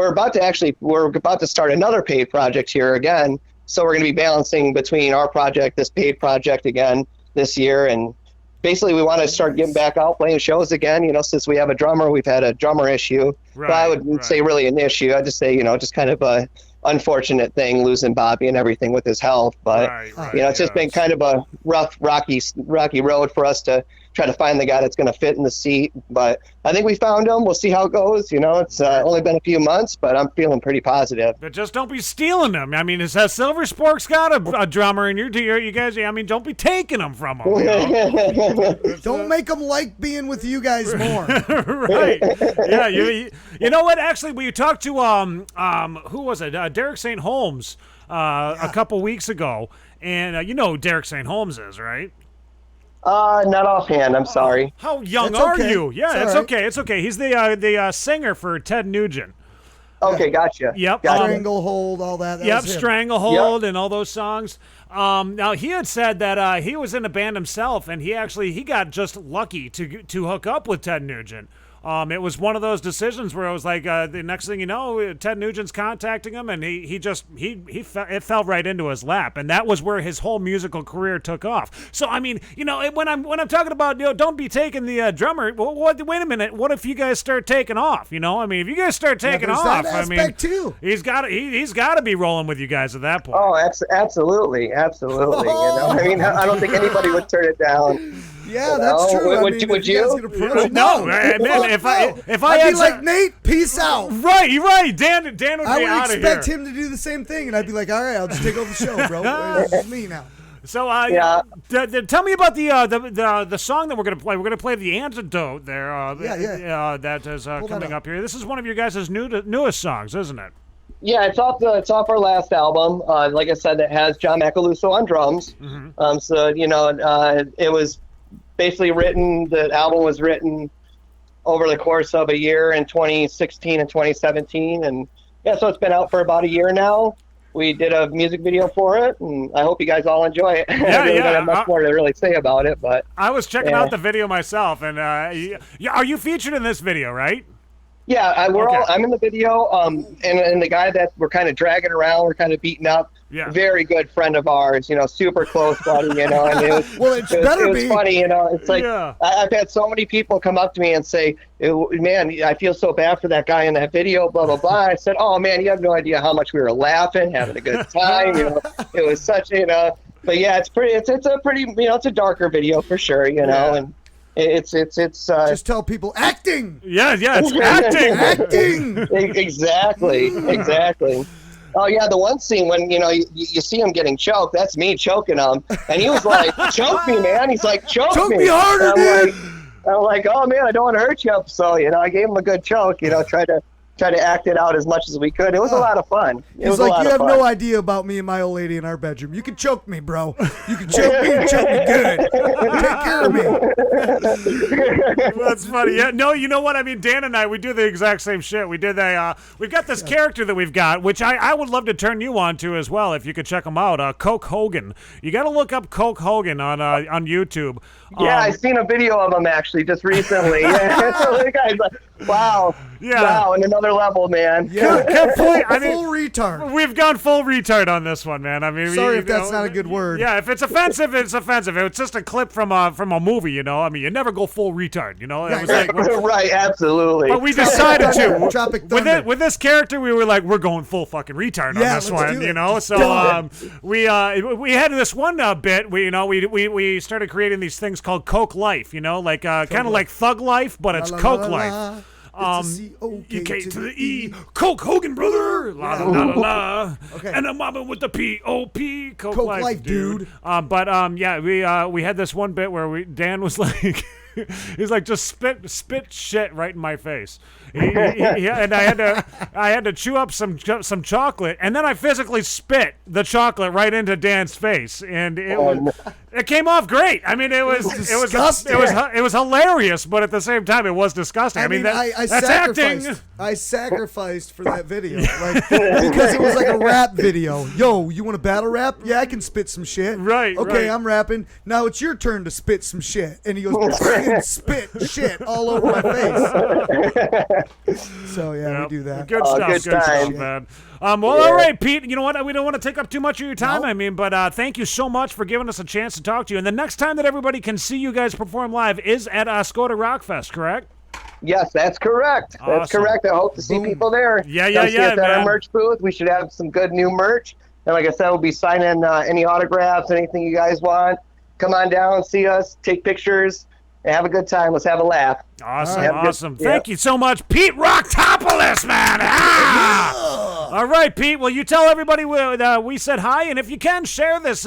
about to start another paid project here again. So we're going to be balancing between our project, this paid project again this year, and basically we want to start getting back out playing shows again. You know, since we have a drummer, we've had a drummer issue. Right, but I would say really an issue. I'd just say, you know, just kind of a unfortunate thing losing Bobby and everything with his health, but you know, it's just been kind of a rough, rocky road for us to try to find the guy that's going to fit in the seat. But I think we found him. We'll see how it goes. You know, it's only been a few months, but I'm feeling pretty positive. But just don't be stealing them. I mean, has Silver Spork's got a drummer in you guys? I mean, don't be taking them from him. You know? Don't make them like being with you guys more. Right? Yeah. You know what? Actually, we talked to who was it? Derek St. Holmes a couple weeks ago, and you know who Derek St. Holmes is, right? Not offhand. I'm sorry. How young are you? Yeah, it's okay. It's okay. He's the singer for Ted Nugent. Okay, gotcha. Yep. Stranglehold, all that. Yep, Stranglehold and all those songs. Now, he had said that he was in a band himself, and he got just lucky to hook up with Ted Nugent. It was one of those decisions where it was like the next thing you know, Ted Nugent's contacting him, and it fell right into his lap, and that was where his whole musical career took off. So I mean, you know, when I'm talking about, you know, don't be taking the drummer. Well, wait a minute. What if you guys start taking off? You know, I mean, if you guys start taking off, I mean, too. he's got to be rolling with you guys at that point. Oh, absolutely. You know, I mean, I don't think anybody would turn it down. Yeah, that's true. Would you? No, man. If I I'd had be like, Nate, peace out. Right. Dan would be out of here. I would expect him to do the same thing, and I'd be like, all right, I'll just take over the show, bro. It's me now. So, tell me about the song that we're gonna play. We're gonna play The Antidote there. That is coming up here. This is one of your guys' newest songs, isn't it? Yeah, it's off our last album. Like I said, it has John Macaluso on drums. Mm-hmm. So you know, it was basically written. The album was written over the course of a year in 2016 and 2017, and yeah, so it's been out for about a year now. We did a music video for it, and I hope you guys all enjoy it. I really don't have much more to really say about it, but I was checking out the video myself, and are you featured in this video, right? Yeah, I'm in the video, and the guy that we're kind of dragging around, we're kind of beating up. Yeah. Very good friend of ours, you know, super close buddy, you know. And it was funny, you know. It's like I've had so many people come up to me and say, "Man, I feel so bad for that guy in that video." Blah blah blah. I said, "Oh man, you have no idea how much we were laughing, having a good time." You know, it was such, you know. But yeah, it's a pretty, you know, it's a darker video for sure, you know, and. It's just tell people acting. Yeah, it's acting. Exactly. Oh yeah, the one scene when you know you see him getting choked, that's me choking him, and he was like, "Choke me, man." He's like, "Choke me harder, dude." I'm like, "Oh man, I don't want to hurt you." So you know, I gave him a good choke. You know, try to act it out as much as we could. It was a lot of fun. He's like, "You have no idea about me and my old lady in our bedroom. You can choke me, bro. You can choke me and choke me good. Take care of me." That's funny. Yeah, no, you know what? I mean, Dan and I, we do the exact same shit. We did we've got this character that we've got, which I would love to turn you on to as well, if you could check him out. Coke Hogan. You got to look up Coke Hogan on YouTube. Yeah, I've seen a video of him actually just recently. Yeah, so the guy's like, wow. Yeah. Wow, and another level, man. Yeah. Full retard. We've gone full retard on this one, man. I mean, sorry if that's not a good word. Yeah, if it's offensive, it's offensive. If it's just a clip from a movie, you know. I mean, you never go full retard, you know. It was like, right, absolutely. But we decided to. Tropic Thunder. With this character, we were like, we're going full fucking retard on this one, you know. So we had this one bit. We started creating these things called Coke Life, you know, like kind of like Thug Life, but it's Coke Life. U-K to the E, Coke Hogan, brother. La la la la. Okay. And I'm mobbing with the P-O-P. Coke Life, dude. We had this one bit where Dan was like, he's like, just spit shit right in my face. And I had to chew up some chocolate, and then I physically spit the chocolate right into Dan's face, and it It came off great. I mean, it was disgusting. It was hilarious, but at the same time, it was disgusting. I mean, that's acting. I sacrificed for that video, because it was like a rap video. Yo, you want a battle rap? Yeah, I can spit some shit. Right. Okay, right. I'm rapping. Now it's your turn to spit some shit. And he goes, and spit shit all over my face. So yeah, we do that. Good stuff. Good stuff, man. Well, all right, Pete. You know what? We don't want to take up too much of your time. No. I mean, but thank you so much for giving us a chance to talk to you. And the next time that everybody can see you guys perform live is at Oscoda Rock Fest, correct? Yes, that's correct. Awesome. That's correct. I hope to see people there. Yeah, Come see us at man. our merch booth. We should have some good new merch. And like I said, we'll be signing any autographs, anything you guys want. Come on down, see us, take pictures, and have a good time. Let's have a laugh. Awesome. Thank you so much, Pete Rocktopoulos, man. All right, Pete. Well, you tell everybody we said hi, and if you can, share this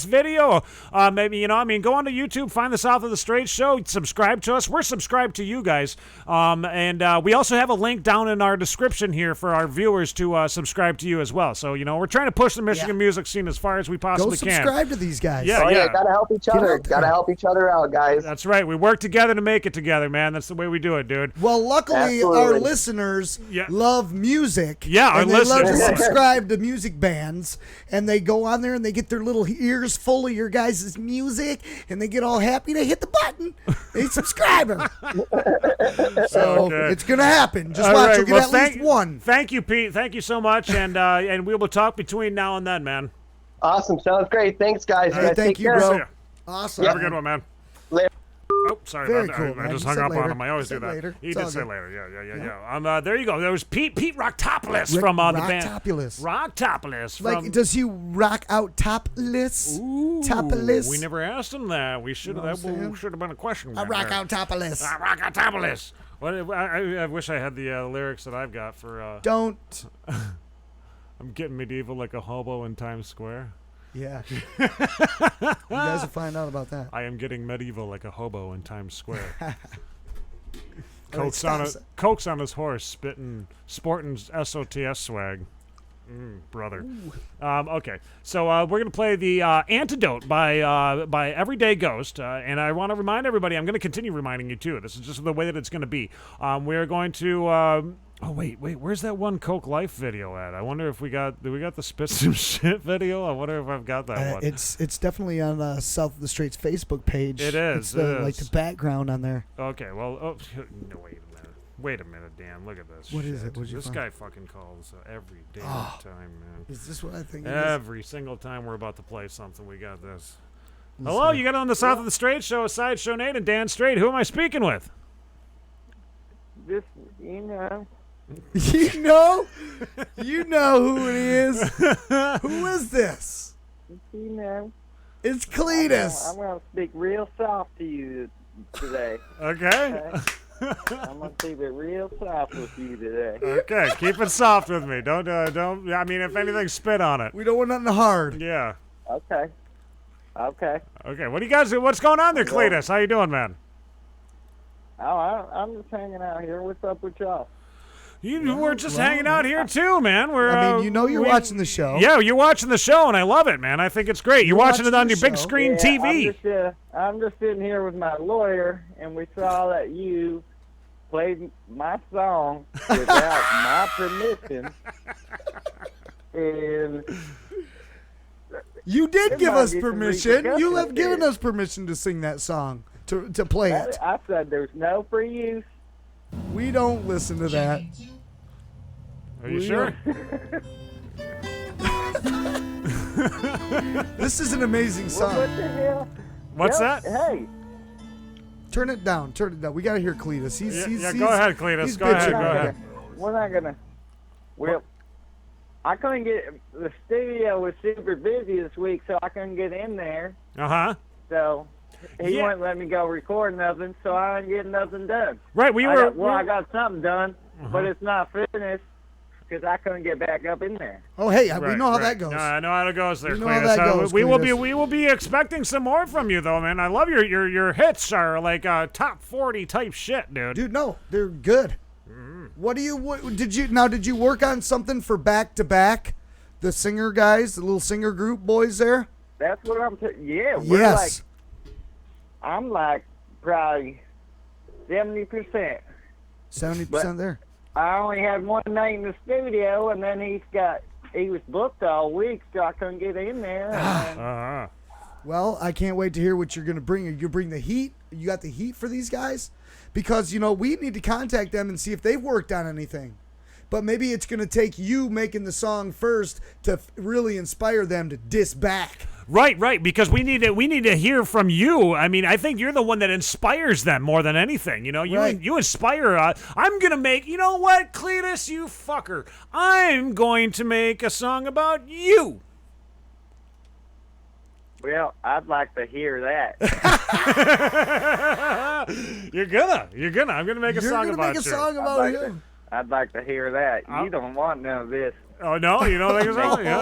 video. Maybe go onto YouTube, find the South of the Straight Show, subscribe to us. We're subscribed to you guys, and we also have a link down in our description here for our viewers to subscribe to you as well. So we're trying to push the Michigan music scene as far as we possibly can. Go subscribe to these guys. Yeah. Gotta help each other. Gotta help each other out, guys. That's right. We work together to make it together, man. That's the way we do it, dude. Well, luckily, our listeners love music. Yeah, our and they love to listeners. subscribe to music bands, and they go on there and they get their little ears full of your guys' music, and they get all happy. They hit the button. They subscribe them. So it's gonna happen. Just watch. You'll get at least one. Thank you, Pete. Thank you so much, and we will talk between now and then, man. Awesome. Sounds great. Thanks, guys. Hey, thank you, care. bro. Awesome. Have a good one, man. Later. Oh, sorry Very about cool, that. I man. just You hung said up later. on him. I always You do said that. later. He It's did all say good. later. Yeah. There you go. There was Pete Rocktopoulos from the band. Rocktopoulos. Like, does he rock out topless? Ooh, topless? we never asked him that. We should have. That should have been a question. I rock out topless. I rock out topless. I wish I had the lyrics that I've got for. Don't. I'm getting medieval like a hobo in Times Square. Yeah. You guys will find out about that. I am getting medieval like a hobo in Times Square. Coke's on his horse, sporting SOTS swag. Brother. Okay, so we're going to play the Antidote by Everyday Ghost, and I want to remind everybody, I'm going to continue reminding you too, this is just the way that it's going to be. We're going to... Oh wait, where's that one Coke Life video at? I wonder if do we got the Spit Some Shit video? I wonder if I've got that one. It's definitely on South of the Straits Facebook page. It is. It's like the background on there. Okay, well, no, wait a minute, Dan. Look at this. What is it? This guy fucking calls every damn time, man. Is this what I think? Every single time we're about to play something, we got this. Hello, you got on the South of the Straight Show, Sideshow Nate and Dan Straight. Who am I speaking with? This, you know who it is. Who is this? You know. It's Cletus. I'm gonna speak real soft to you today. Okay. I'm gonna keep it real soft with you today. Okay, keep it soft with me. Don't. I mean, if anything, spit on it. We don't want nothing hard. Yeah. Okay. What do you guys do? What's going on there, Cletus? How you doing, man? Oh, I'm just hanging out here. What's up with y'all? We're just hanging out here too, man. You're watching the show. Yeah, you're watching the show, and I love it, man. I think it's great. You're watching it on your big screen TV. I'm just sitting here with my lawyer, and we saw that you played my song without my permission. And you did give us permission. You have given us permission to sing that song, to play it. I said there's no free use. We don't listen to that. Are you sure? This is an amazing song. What the hell? What's that? Hey. Turn it down. We got to hear Cletus. Go ahead, Cletus. Go ahead. We're not going to. Well, I couldn't get. The studio was super busy this week, so I couldn't get in there. Uh-huh. So he wouldn't let me go record nothing, so I didn't get nothing done. Right, I got something done, but it's not finished because I couldn't get back up in there. Oh, hey, we know how that goes. No, I know how it goes there, Cletus. How that goes, we will be expecting some more from you, though, man. I love your hits are like top 40 type shit, dude. Dude, no, they're good. Mm-hmm. Did you work on something for Back to Back? The singer guys, the little singer group boys there? That's what I'm. Yeah. Yes. I'm like probably 70%. 70% there. I only had one night in the studio, and then he was booked all week, so I couldn't get in there. Well, I can't wait to hear what you're going to bring. You bring the heat. You got the heat for these guys? Because, we need to contact them and see if they've worked on anything. But maybe it's going to take you making the song first to really inspire them to diss back. Right, because we need to hear from you. I mean, I think you're the one that inspires them more than anything. You inspire. I'm gonna make. You know what, Cletus, you fucker. I'm going to make a song about you. Well, I'd like to hear that. You're gonna. I'm gonna make a song about you. You're gonna make a song about you. I'd like to hear that. You don't want none of this. Oh no, you don't think a song? Yeah.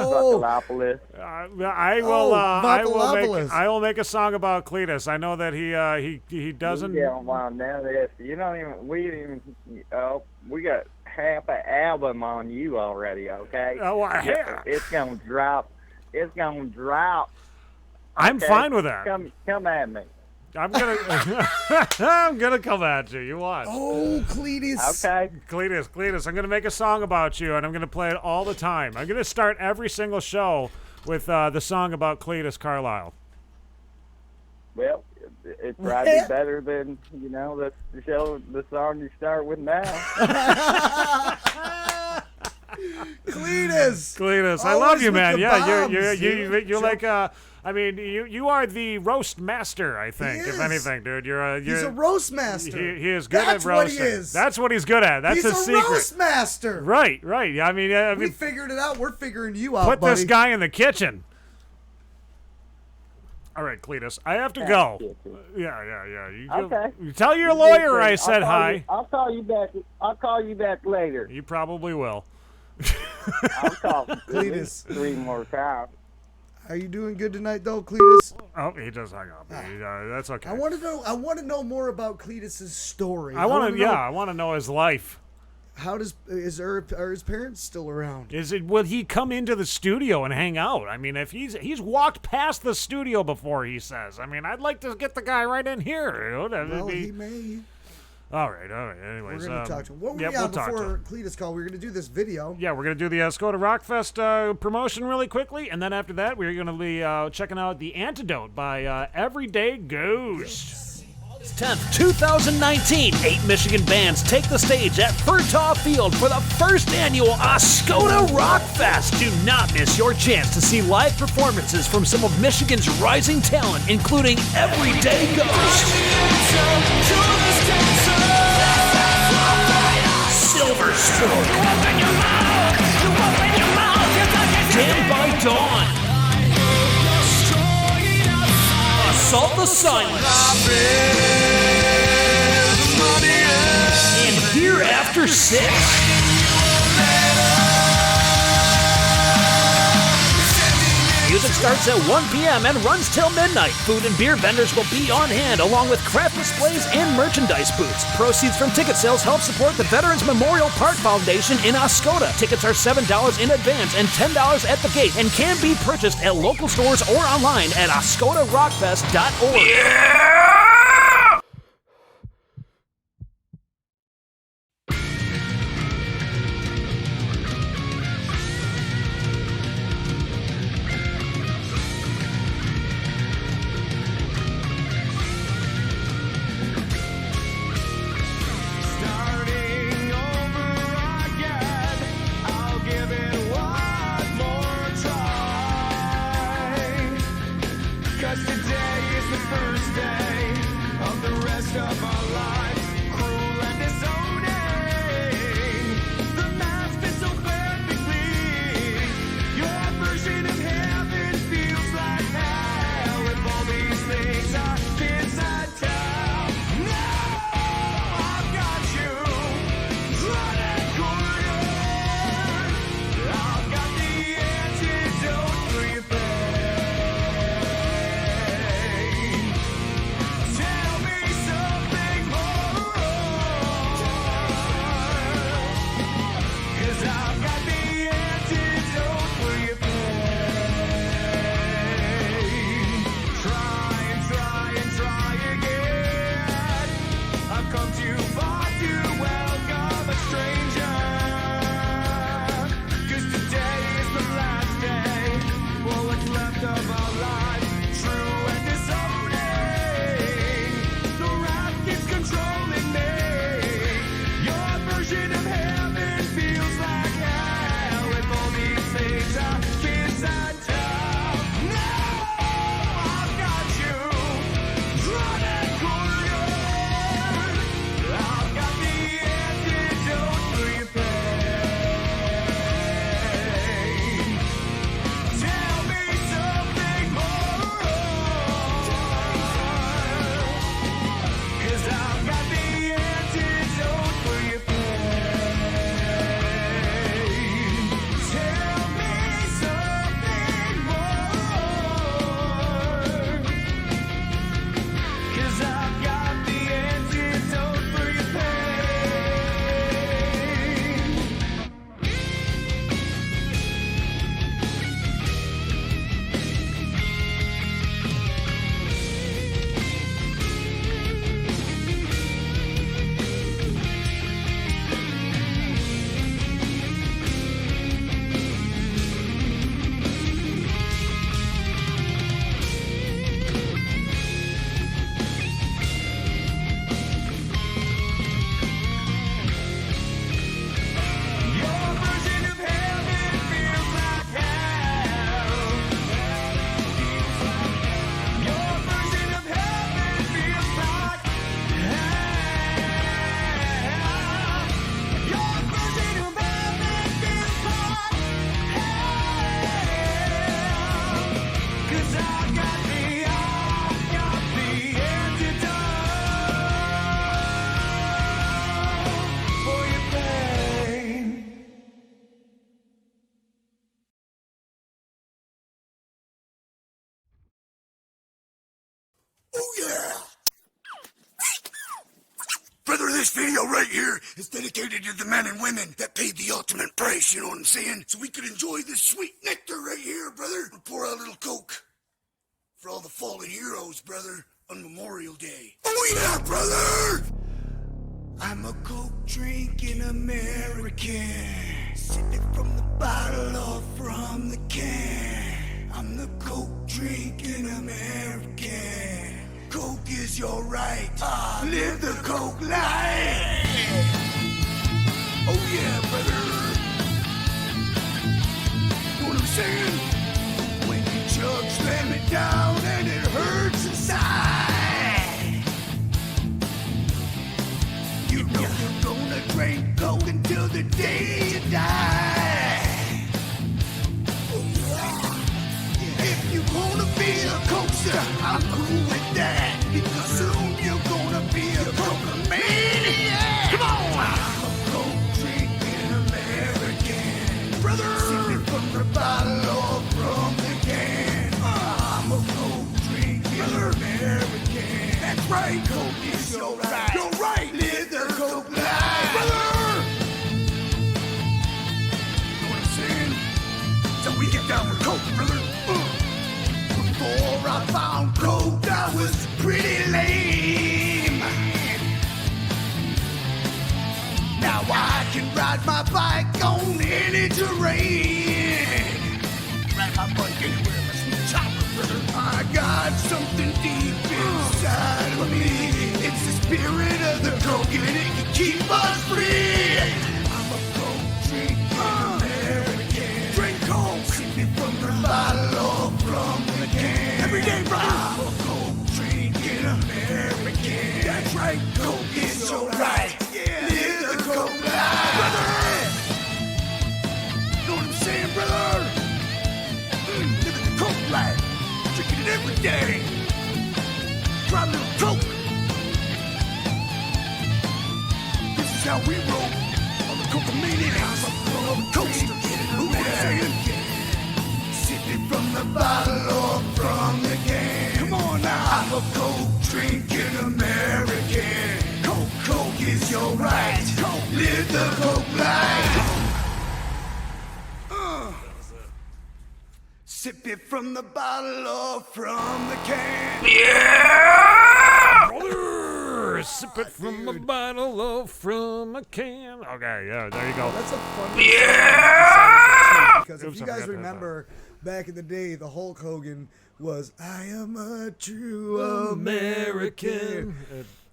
I will make a song about Cletus. I know that he doesn't. You don't want none of this. You don't even. We got half an album on you already. Okay. Oh, it's gonna drop. It's gonna drop. I'm fine with that. Come at me. I'm gonna come at you. You watch. Oh, Cletus. Okay. Cletus. I'm gonna make a song about you, and I'm gonna play it all the time. I'm gonna start every single show with the song about Cletus Carlisle. Well, it's probably better than the song you start with now. Cletus, I love you, man. Yeah, you're like I mean, you are the roast master, I think, if anything, dude. He's a roast master. He is good at roasting. What he is. That's what he's good at. That's his secret. He's a roast master. Right. I mean, we figured it out. We're figuring you out, Put buddy. this guy in the kitchen. All right, Cletus, I have to go. Yeah. You tell your lawyer I said hi. I'll call you back. I'll call you back later. You probably will. I'll call Cletus 3 more times. Are you doing good tonight, though, Cletus? Oh, he just hung up. That's okay. I want to know more about Cletus's story. I want to know his life. Are his parents still around? Will he come into the studio and hang out? I mean, if he's walked past the studio before, he says. I mean, I'd like to get the guy right in here. He may. All right. Anyways, we're going to talk to him. What were we on before Cletus called? We were going to do this video. Yeah, we're going to do the Oscoda Rock Fest promotion really quickly, and then after that, we're going to be checking out The Antidote by Everyday Ghost. 10th, 2019, 8 Michigan bands take the stage at Furtaw Field for the first annual Oscoda Rock Fest. Do not miss your chance to see live performances from some of Michigan's rising talent, including Everyday Ghost, Silver Sport, Dan by Dawn, Assault the Silence, and Here After 6. Music starts at 1 p.m. and runs till midnight. Food and beer vendors will be on hand, along with craft displays and merchandise booths. Proceeds from ticket sales help support the Veterans Memorial Park Foundation in Oscoda. Tickets are $7 in advance and $10 at the gate, and can be purchased at local stores or online at oscodarockfest.org. Yeah! Today is the first day. you far to welcome a stranger. 'Cause today is the last day for what's left of our lives, true and disowning. The wrath keeps controlling me. Your version of heaven feels like hell with all these things I can't tell. No, I've got you drawn and quartered. I've got the antidote for your pain. Tell me something more, 'cause I've got the antidote for your pain. Tell me something more, 'cause I've got the antidote for your pain. Your version of heaven feels like hell. Your version of heaven feels like hell. Your version of heaven feels like hell. 'Cause I've got the antidote for your pain. Oh yeah! Brother, this video right here is dedicated to the men and women that paid the ultimate price, you know what I'm saying? So we could enjoy this sweet nectar right here, brother. We'll pour out a little Coke for all the fallen heroes, brother, on Memorial Day. Oh yeah, brother! I'm a Coke drinking American, sipping from the bottle or from the can. I'm the Coke drinking American. Coke is your right. Live the Coke life. Oh yeah, brother. Know what I'm saying? When you chug, slam it down and it hurts inside. You know you're gonna drink Coke until the day you die. Oh yeah. If you wanna be a coaster, I'm cool with that. Because soon you're gonna be a Coke-a-maniac. Come on! I'm a Coke drinking American. Brother! Sipping from the bottle or from the can. I'm a Coke drinking American. That's right, Coke is your right. You're right! Live the Coke life! Brother! Know what I'm saying? So we get down with Coke, brother. Before I found Coke, I was pretty lame. Now I can ride my bike on any terrain. Ride my bike anywhere, let's be chopper, brother. I got something deep inside of me. It's the spirit of the Coke, and it can keep us free. I'm a Coke drinking American. Drink Coke, sipping from the bottle or from the can. Every day, brother. I'm a Coke drinking American. That's right, Coke is your right. Yeah. Live the Coke life, brother. Know what I'm saying, brother? Living the Coke life, drinking it every day. Try a little Coke. This is how we roll on the Coke-a-maniacs. I'm a coaster. Know what I'm saying? Sipping from the bottle or from the can. Come on now. I'm a Coke drinking American. Coke is your right. Coke. Live the Coke life. Sip it from the bottle or from the can. Yeah! Brother! beer, sip it from a bottle or from a can. Okay, yeah, there you go. That's a fun song. Because if you guys remember, back in the day, the Hulk Hogan was "I am a true American."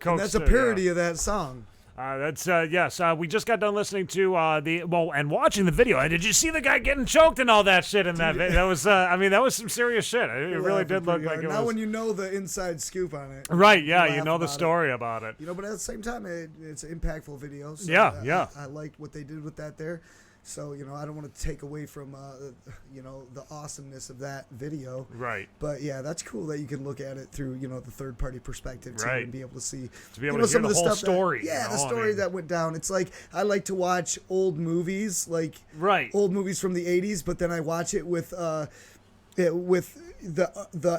And that's a parody of that song. Yes. We just got done listening to and watching the video. And did you see the guy getting choked and all that shit in that video? That was, that was some serious shit. It really did look like it now was. when you know the inside scoop on it. Right, yeah, you know the story about it. But at the same time, it's an impactful video. So yeah. I liked what they did with that there. So, I don't want to take away from, the awesomeness of that video. Right. But, yeah, that's cool that you can look at it through, the third-party perspective, too, and be able to see, to be able to hear the whole story. The story that went down. It's like I like to watch old movies, old movies from the 80s, but then I watch it with the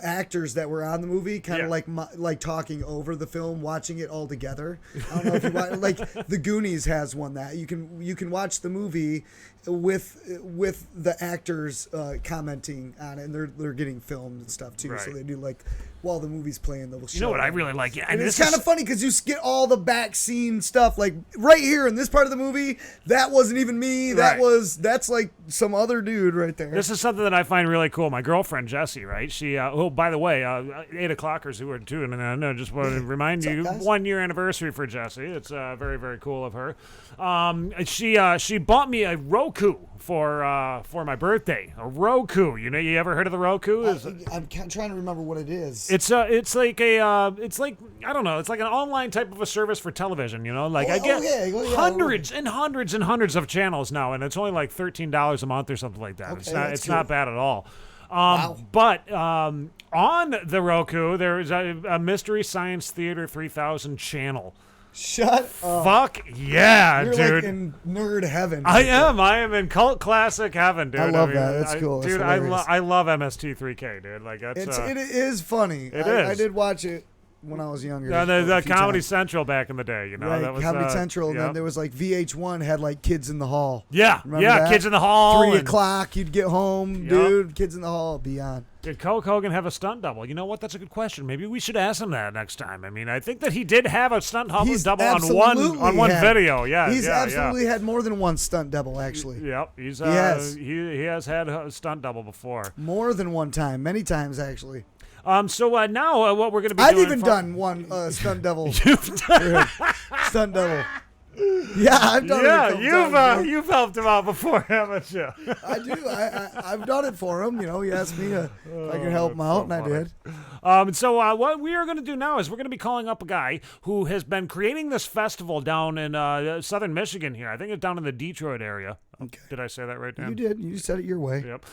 actors that were on the movie, kind of like talking over the film, watching it all together. I don't know if you watch, like The Goonies has one that you can watch the movie with the actors commenting on it, and they're getting filmed and stuff too. Right. So they do while the movie's playing, they'll show. You know what I really like? And it's kind of funny because you get all the back scene stuff, like right here in this part of the movie. That wasn't even me. That's like some other dude right there. This is something that I find really cool. My girlfriend Jessie, right? She, by the way, 8 o'clockers who are tuning in. I just want to remind you, 1 year anniversary for Jessie. It's very, very cool of her. She bought me a Roku for my birthday. A Roku. You ever heard of the Roku? I'm trying to remember what it is. It's like I don't know. It's like an online type of a service for television. I get hundreds and hundreds and hundreds of channels now, and it's only like $13 a month or something like that. Okay, it's not bad at all. Wow. But on the Roku, there's a Mystery Science Theater 3000 channel. Shut up. Fuck yeah, You're dude. You're like in nerd heaven. I am in cult classic heaven, dude. I love that. That's cool. Dude, that's I love MST3K, dude. Like that's it is funny. I did watch it when I was younger. The Comedy Central back in the day, Right, that was Comedy Central, and then there was like VH1 had like Kids in the Hall. Yeah, remember that? Kids in the Hall. 3 o'clock, you'd get home, dude. Kids in the Hall, beyond. Did Hulk Hogan have a stunt double? You know what? That's a good question. Maybe we should ask him that next time. I mean, I think that he did have a stunt double on one video. Yeah, he's absolutely had more than one stunt double, actually. Yep, he has had a stunt double before. More than one time, many times actually. So now what we're going to be I've doing... I've even done one stunt double. You've done stunt double. Yeah, I've done it a couple times. You've helped him out before, haven't you? I do. I've done it for him. He asked me if I could help him out, and I did. So what we are going to do now is we're going to be calling up a guy who has been creating this festival down in southern Michigan here. I think it's down in the Detroit area. Okay. Did I say that right, Dan? You did. You said it your way. Yep.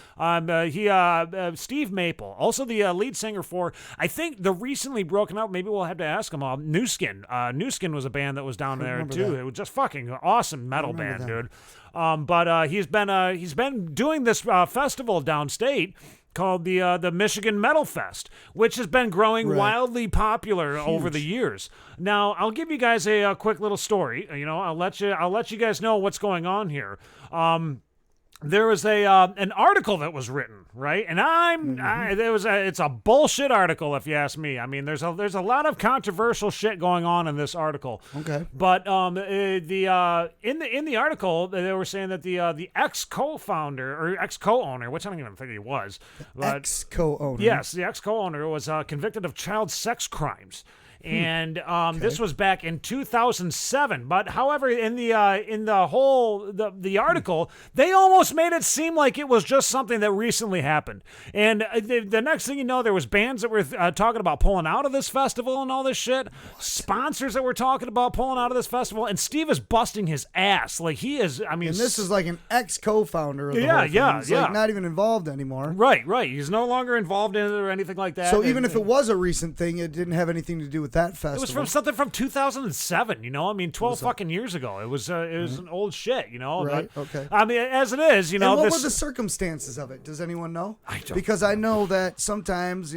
Steve Maple, also the lead singer for, I think, the recently broken out, maybe we'll have to ask him, Nuskin. Nuskin was a band that was down there, too. That. It was just fucking awesome metal band, dude. But he's been doing this festival downstate called the Michigan Metal Fest, which has been growing wildly popular over the years. Now, I'll give you guys a quick little story. I'll let you guys know what's going on here. There was an article that was written, right? And it's a bullshit article if you ask me. I mean, there's a lot of controversial shit going on in this article. Okay. But in the article they were saying that the ex-co-founder or ex-co-owner, which I don't even think he was, but ex-co-owner. Yes, the ex-co-owner was convicted of child sex crimes. And this was back in 2007. But however, in the article, they almost made it seem like it was just something that recently happened. And the next thing you know, there was bands that were talking about pulling out of this festival and all this shit. Sponsors that were talking about pulling out of this festival. And Steve is busting his ass. Like he is. I mean, and this is like an ex-co-founder of the whole thing. He's like not even involved anymore. Right. He's no longer involved in it or anything like that. So even if it was a recent thing, it didn't have anything to do with that festival. It was from something from 2007, I mean, 12 fucking years ago. It was an old shit, Right, but, okay. I mean, as it is, And what were the circumstances of it? Does anyone know? I don't Because I know that sometimes,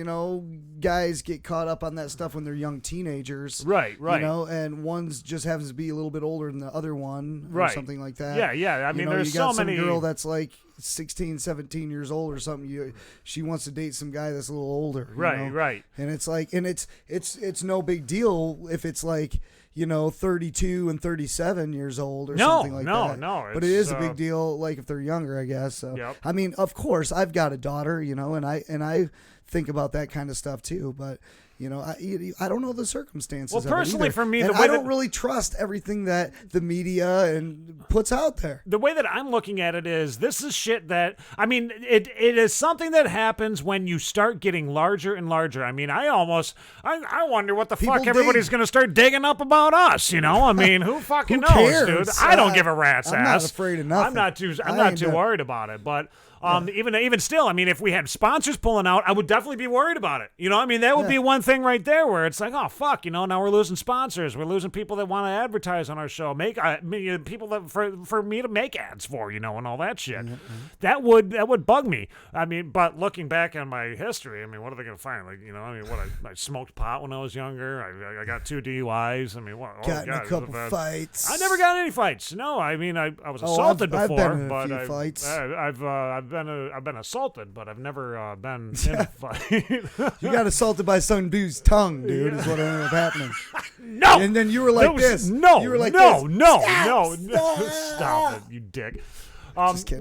guys get caught up on that stuff when they're young teenagers. Right. And one's just happens to be a little bit older than the other one or something like that. Yeah. I mean, there's you got so many. Some girl that's like 16, 17 years old or something, she wants to date some guy that's a little older. Right, right. And it's like, and it's no big deal if it's like, 32 and 37 years old or something like that. No. But it is a big deal, like if they're younger, I guess. So, Yep. I mean, of course, I've got a daughter, and I think about that kind of stuff too. But I don't know the circumstances. Well, personally, for me, and the way I don't really trust everything that the media and puts out there. The way that I'm looking at it is, this is shit that, I mean, it is something that happens when you start getting larger and larger. I mean, I wonder what the fuck everybody's going to start digging up about us. I mean, who fucking knows, cares? dude? I don't give a rat's ass. I'm not afraid of nothing. I'm not too worried about it, but. Even still, I mean, if we had sponsors pulling out, I would definitely be worried about it. I mean, that would be one thing right there where it's like, oh, fuck, now we're losing sponsors. We're losing people that want to advertise on our show, make people that for me to make ads for, and all that shit. Mm-hmm. That would bug me. I mean, but looking back on my history, I mean, what are they going to find? Like, I smoked pot when I was younger. I got 2 DUIs. I mean, what? Got in a couple fights. I never got any fights. No, I mean, I was assaulted before. I've been in but a few fights. I've been assaulted, but I've never been in a fight. You got assaulted by some dude's tongue, dude, is what ended up happening. No! And then you were like this. No, you were like no, this. No. Stop it, you dick.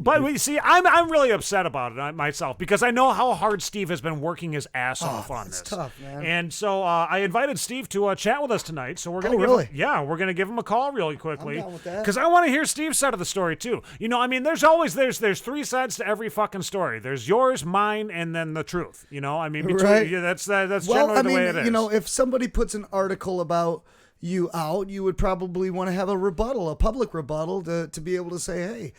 But you see, I'm really upset about it myself because I know how hard Steve has been working his ass off on this. It's tough, man. And so I invited Steve to chat with us tonight. So we're gonna we're gonna give him a call really quickly. I'm down with that. Because I want to hear Steve's side of the story too. I mean, there's 3 sides to every fucking story. There's yours, mine, and then the truth. I mean, that's generally the way it is. If somebody puts an article about you out, you would probably want to have a public rebuttal to be able to say, hey.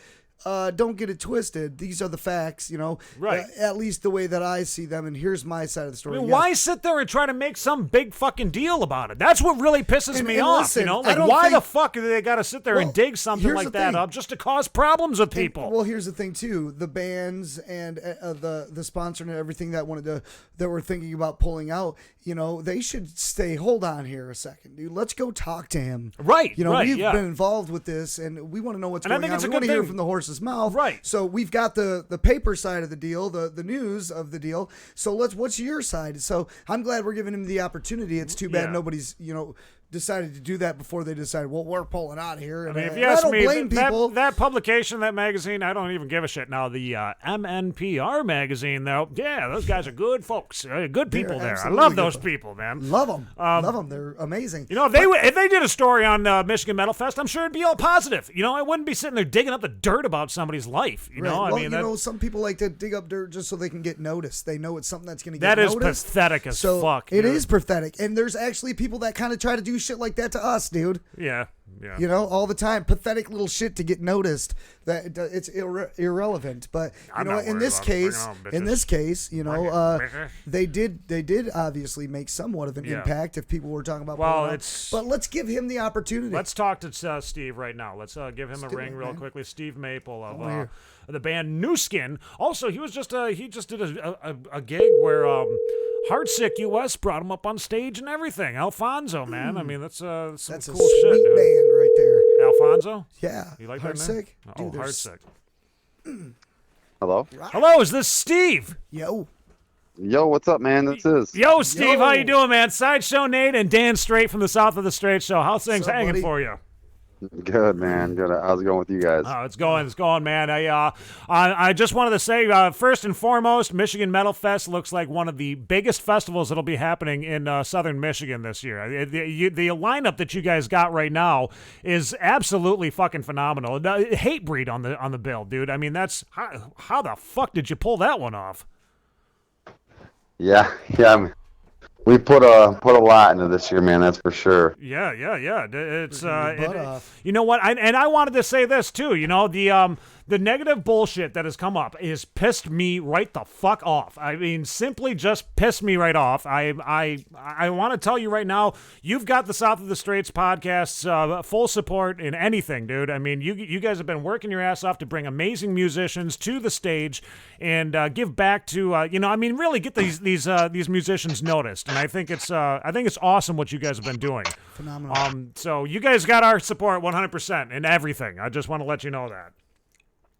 Don't get it twisted. These are the facts, Right. At least the way that I see them, and here's my side of the story. I mean, why sit there and try to make some big fucking deal about it? That's what really pisses me off, listen, Like, why the fuck do they got to sit there and dig something like that up just to cause problems with people? Well, here's the thing, too. The bands and the sponsor and everything that were thinking about pulling out, they should stay. Hold on here a second, dude. Let's go talk to him. Right, we've been involved with this, and we want to know what's going on. We want to hear from the horse's mouth. Right. So we've got the paper side of the deal, the news of the deal. So what's your side? So I'm glad we're giving him the opportunity. It's too bad nobody's, decided to do that before they decided, well, we're pulling out of here. I mean, if you ask me, that publication, that magazine, I don't even give a shit. Now, the MNPR magazine, though, yeah, those guys are good folks. Good people there. I love those people, man. Love them. Love them. They're amazing. If they did a story on Michigan Metal Fest, I'm sure it'd be all positive. I wouldn't be sitting there digging up the dirt about somebody's life. Some people like to dig up dirt just so they can get noticed. They know it's something that's going to get noticed. That is pathetic as fuck. It is pathetic. And there's actually people that kind of try to do shit like that to us, dude. Yeah. All the time. Pathetic little shit to get noticed. That it's irrelevant. But in this case, they did obviously make somewhat of an impact if people were talking about. But let's give him the opportunity. Let's talk to Steve right now. Let's give him a ring real quickly. Steve Maple of the band Nuskin. Also, he just did a gig where Heartsick US brought him up on stage and everything. Alfonso, man. I mean, that's some cool shit, sweet dude. band right there. Alfonso? Yeah. You like that Heartsick? name? Heartsick. Hello? Hello, is this Steve? Yo, what's up, man? This is. Yo, Steve, how you doing, man? Sideshow Nate and Dan Straight from the South of the Straight Show. How's things hanging for you? Good, man. Good. How's it going with you guys? Oh, it's going, man. I just wanted to say, first and foremost, Michigan Metal Fest looks like one of the biggest festivals that'll be happening in southern Michigan this year. The lineup that you guys got right now is absolutely fucking phenomenal. Hatebreed on the bill, dude. I mean, that's how the fuck did you pull that one off? Yeah. We put a lot into this year, man. That's for sure. Yeah. It's you know what? I wanted to say this too. The negative bullshit that has come up has pissed me right the fuck off. I mean, simply just pissed me right off. I want to tell you right now, you've got the South of the Straits podcast's full support in anything, dude. I mean, you guys have been working your ass off to bring amazing musicians to the stage and give back to really get these musicians noticed. And I think it's awesome what you guys have been doing. Phenomenal. So you guys got our support 100% in everything. I just want to let you know that.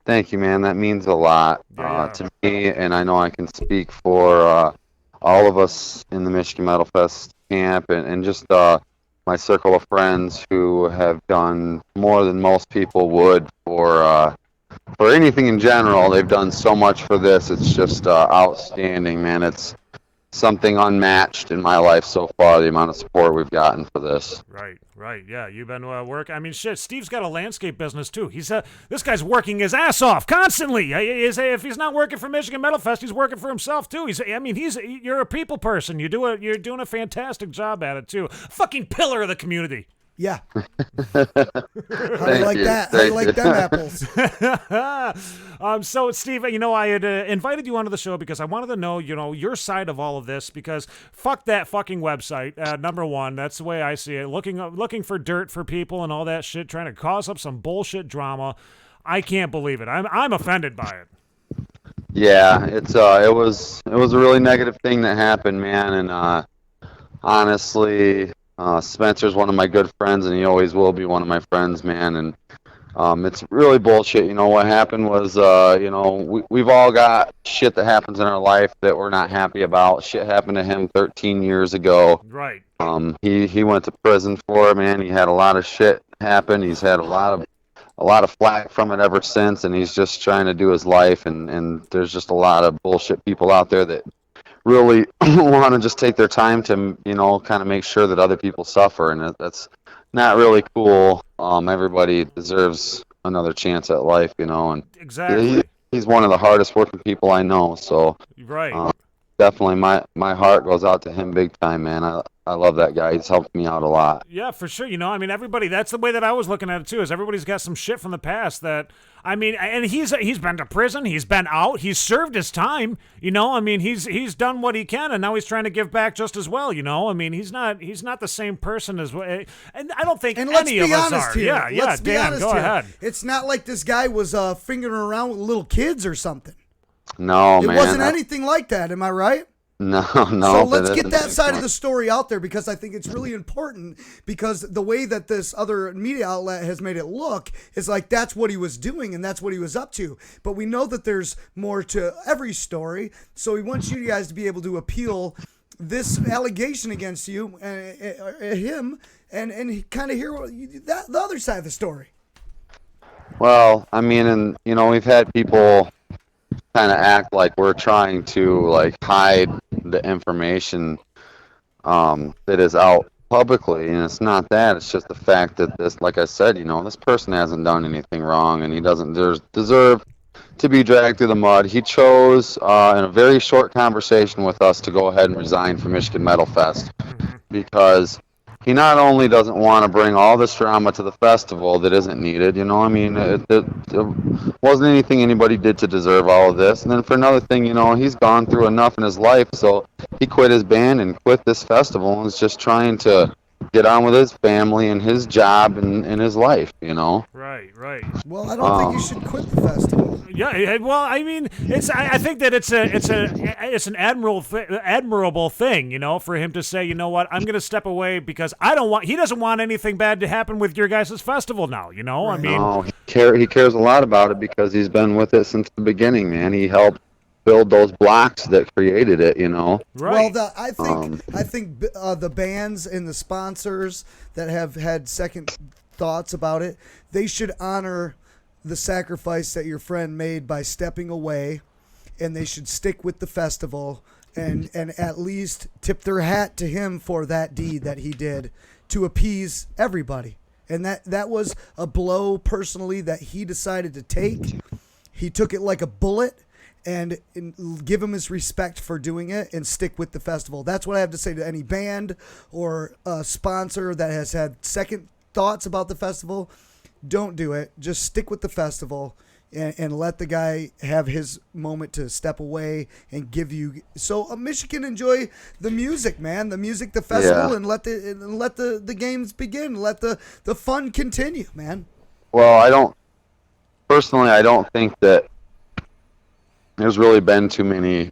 Thank you, man. That means a lot to me, and I know I can speak for all of us in the Michigan Metal Fest camp, and just my circle of friends who have done more than most people would for anything in general. They've done so much for this. It's just outstanding, man. It's something unmatched in my life so far, the amount of support we've gotten for this. Right, yeah. You've been working. I mean, shit, Steve's got a landscape business, too. He's this guy's working his ass off constantly. If he's not working for Michigan Metal Fest, he's working for himself, too. You're a people person. You're doing a fantastic job at it, too. Fucking pillar of the community. Yeah. How do you like that? How do you like them apples? So, Steve, I had invited you onto the show because I wanted to know, your side of all of this, because fuck that fucking website, number one. That's the way I see it. Looking for dirt for people and all that shit, trying to cause up some bullshit drama. I can't believe it. I'm offended by it. Yeah, it was a really negative thing that happened, man, and honestly, Spencer's one of my good friends, and he always will be one of my friends, man. And it's really bullshit. What happened was, we've all got shit that happens in our life that we're not happy about. Shit happened to him 13 years ago. Right. He went to prison for it, man. He had a lot of shit happen. He's had a lot of flack from it ever since, and he's just trying to do his life. And there's just a lot of bullshit people out there that really want to just take their time to, kind of make sure that other people suffer, and that's not really cool. Everybody deserves another chance at life, and exactly. He's one of the hardest working people I know, so right. Definitely my heart goes out to him big time, man. I love that guy. He's helped me out a lot. Yeah, for sure. Everybody, that's the way that I was looking at it too, is everybody's got some shit from the past that, and he's been to prison, he's been out, he's served his time, he's done what he can, and now he's trying to give back just as well, he's not the same person as, and I don't think any of us are. Here. Yeah, Dan, go ahead. It's not like this guy was fingering around with little kids or something. No, man. It wasn't anything like that, am I right? No. So let's get that side of the story out there, because I think it's really important, because the way that this other media outlet has made it look is like that's what he was doing and that's what he was up to. But we know that there's more to every story, so we want you guys to be able to appeal this allegation against you, him, and kind of hear the other side of the story. Well, we've had people kind of act like we're trying to hide the information that is out publicly, and it's not that. It's just the fact that this, like I said, this person hasn't done anything wrong, and he doesn't deserve to be dragged through the mud. He chose in a very short conversation with us to go ahead and resign from Michigan Metal Fest, because he not only doesn't want to bring all this drama to the festival that isn't needed, it wasn't anything anybody did to deserve all of this. And then for another thing, he's gone through enough in his life, so he quit his band and quit this festival and is just trying to get on with his family and his job and his life, Right. Well, I don't think you should quit the festival. Yeah, well, I think that it's an admirable thing, for him to say, you know what, I'm going to step away because he doesn't want anything bad to happen with your guys' festival now, Right. No, he cares a lot about it because he's been with it since the beginning, man. He helped build those blocks that created it, Right. Well, I think the bands and the sponsors that have had second thoughts about it, they should honor the sacrifice that your friend made by stepping away, and they should stick with the festival and at least tip their hat to him for that deed that he did to appease everybody. And that was a blow personally that he decided to take. He took it like a bullet, and give him his respect for doing it and stick with the festival. That's what I have to say to any band or sponsor that has had second thoughts about the festival. Don't do it. Just stick with the festival and let the guy have his moment to step away and give you. So Michigan, enjoy the music, man. The music, the festival, and let the games begin. Let the fun continue, man. Well, I don't think that there's really been too many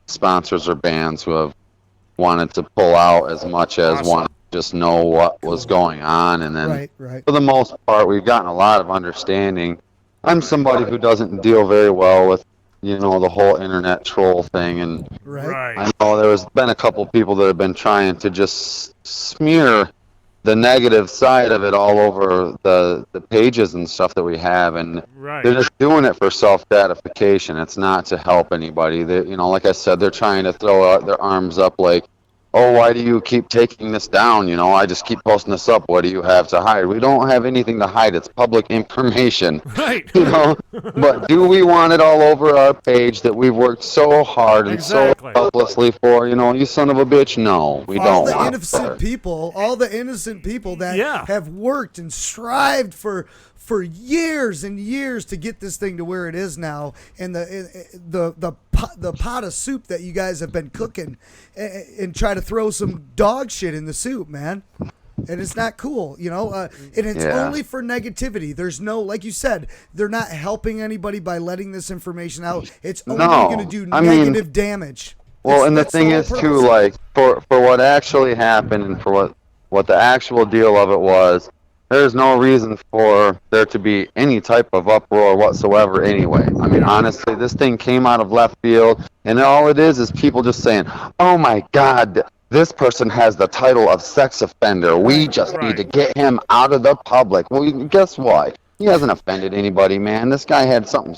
sponsors or bands who have wanted to pull out as much as wanted to just know what was going on. And then right. for the most part, we've gotten a lot of understanding. I'm somebody who doesn't deal very well with, you know, the whole internet troll thing, and Right. I know there's been a couple people that have been trying to just smear the negative side of it all over the pages and stuff that we have, and they're just doing it for self-gratification. It's not to help anybody. They, you know, like I said, they're trying to throw out their arms up like, oh, why do you keep taking this down? You know, I just keep posting this up. What do you have to hide? We don't have anything to hide. It's public information. Right. You know, but do we want it all over our page that we've worked so hard and so helplessly for? You know, you son of a bitch. No, we all don't. the innocent people, all the innocent people that have worked and strived for years and years to get this thing to where it is now, and the pot of soup that you guys have been cooking, and try to throw some dog shit in the soup, man. And it's not cool, you know, and it's only for negativity. There's no, like you said, they're not helping anybody by letting this information out. It's only going to do negative damage. Well, and the thing is, too, like, for what actually happened and for what the actual deal of it was, there's no reason for there to be any type of uproar whatsoever anyway. I mean, honestly, this thing came out of left field, and all it is people just saying, oh, my God, this person has the title of sex offender. We just need to get him out of the public. Well, guess what? He hasn't offended anybody, man. This guy had some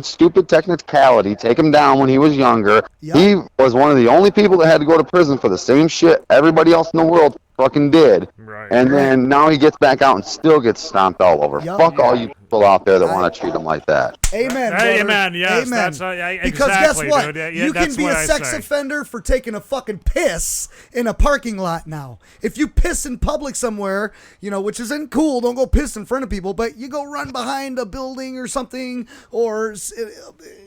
stupid technicality take him down when he was younger. Yep. He was one of the only people that had to go to prison for the same shit everybody else in the world fucking did. Right. And then now he gets back out and still gets stomped all over. Yep. Fuck all you people out there that want to treat him like that. Amen. Amen. Yes. Amen. That's, because exactly, guess what? Dude. You can be a sex offender for taking a fucking piss in a parking lot now. If you piss in public somewhere, you know, which isn't cool, don't go piss in front of people, but you go run behind a building or something, or,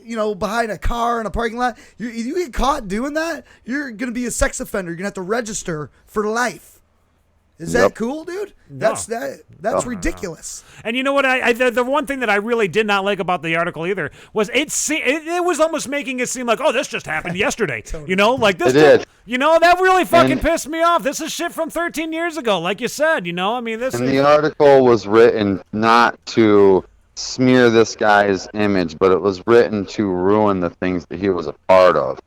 you know, behind a car in a parking lot, you get caught doing that, you're going to be a sex offender. You're going to have to register for life. Is that cool, dude? That's ridiculous. And you know what? The one thing that I really did not like about the article either was it was almost making it seem like, oh, this just happened yesterday. Totally. You know, like this. Did. You know, that really fucking pissed me off. This is shit from 13 years ago, like you said. You know, I mean, this. And the article was written not to smear this guy's image, but it was written to ruin the things that he was a part of.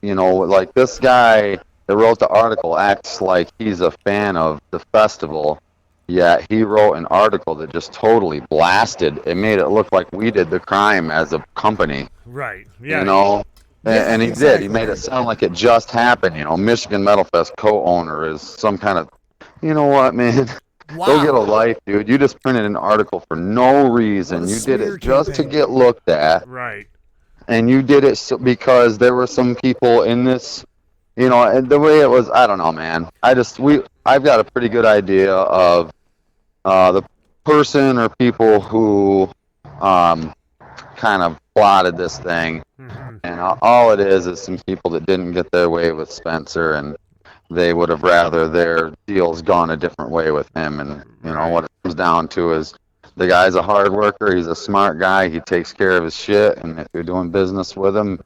You know, like this guy that wrote the article acts like he's a fan of the festival, yet he wrote an article that just totally blasted. It made it look like we did the crime as a company. Right. Yeah. You know? And he did. He made it sound like it just happened. You know, Michigan Metal Fest co-owner is some kind of, you know what, man? Wow. Go get a life, dude. You just printed an article for no reason. You did it just to get looked at. Right. And you did it because there were some people in this. You know, and the way it was, I don't know, man. I've got a pretty good idea of the person or people who kind of plotted this thing. Mm-hmm. And all it is some people that didn't get their way with Spencer, and they would have rather their deals gone a different way with him. And, you know, what it comes down to is the guy's a hard worker. He's a smart guy. He takes care of his shit. And if you're doing business with him,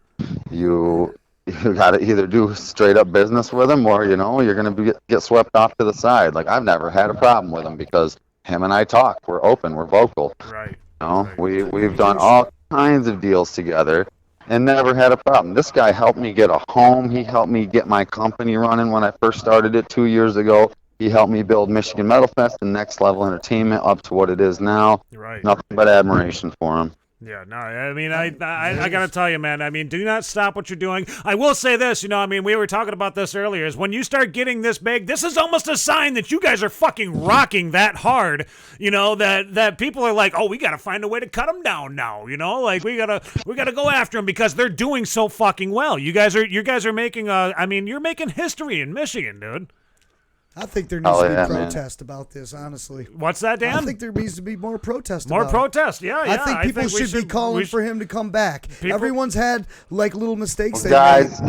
you got to either do straight up business with him, or, you know, you're going to get swept off to the side. Like, I've never had a problem with him because him and I talk. We're open. We're vocal. Right. You know, we've done all kinds of deals together and never had a problem. This guy helped me get a home. He helped me get my company running when I first started it 2 years ago. He helped me build Michigan Metal Fest and Next Level Entertainment up to what it is now. Right. Nothing but admiration for him. Yeah, no, I mean, I got to tell you, man, I mean, do not stop what you're doing. I will say this, you know, I mean, we were talking about this earlier, is when you start getting this big, this is almost a sign that you guys are fucking rocking that hard, you know, that people are like, oh, we got to find a way to cut them down now, you know, like we got to go after them because they're doing so fucking well. You guys are making you're making history in Michigan, dude. I think there needs to be protest about this, honestly. What's that, Dan? I think there needs to be more protest More about protest, it. Yeah. I think people should be calling for him to come back. Everyone's had, like, little mistakes. Guys,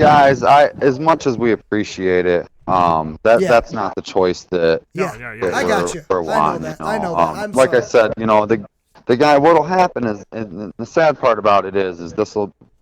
as much as we appreciate it, that's not the choice that I got you. I know that. I know that. Like I said, you know, the guy, what'll happen is, and the sad part about it is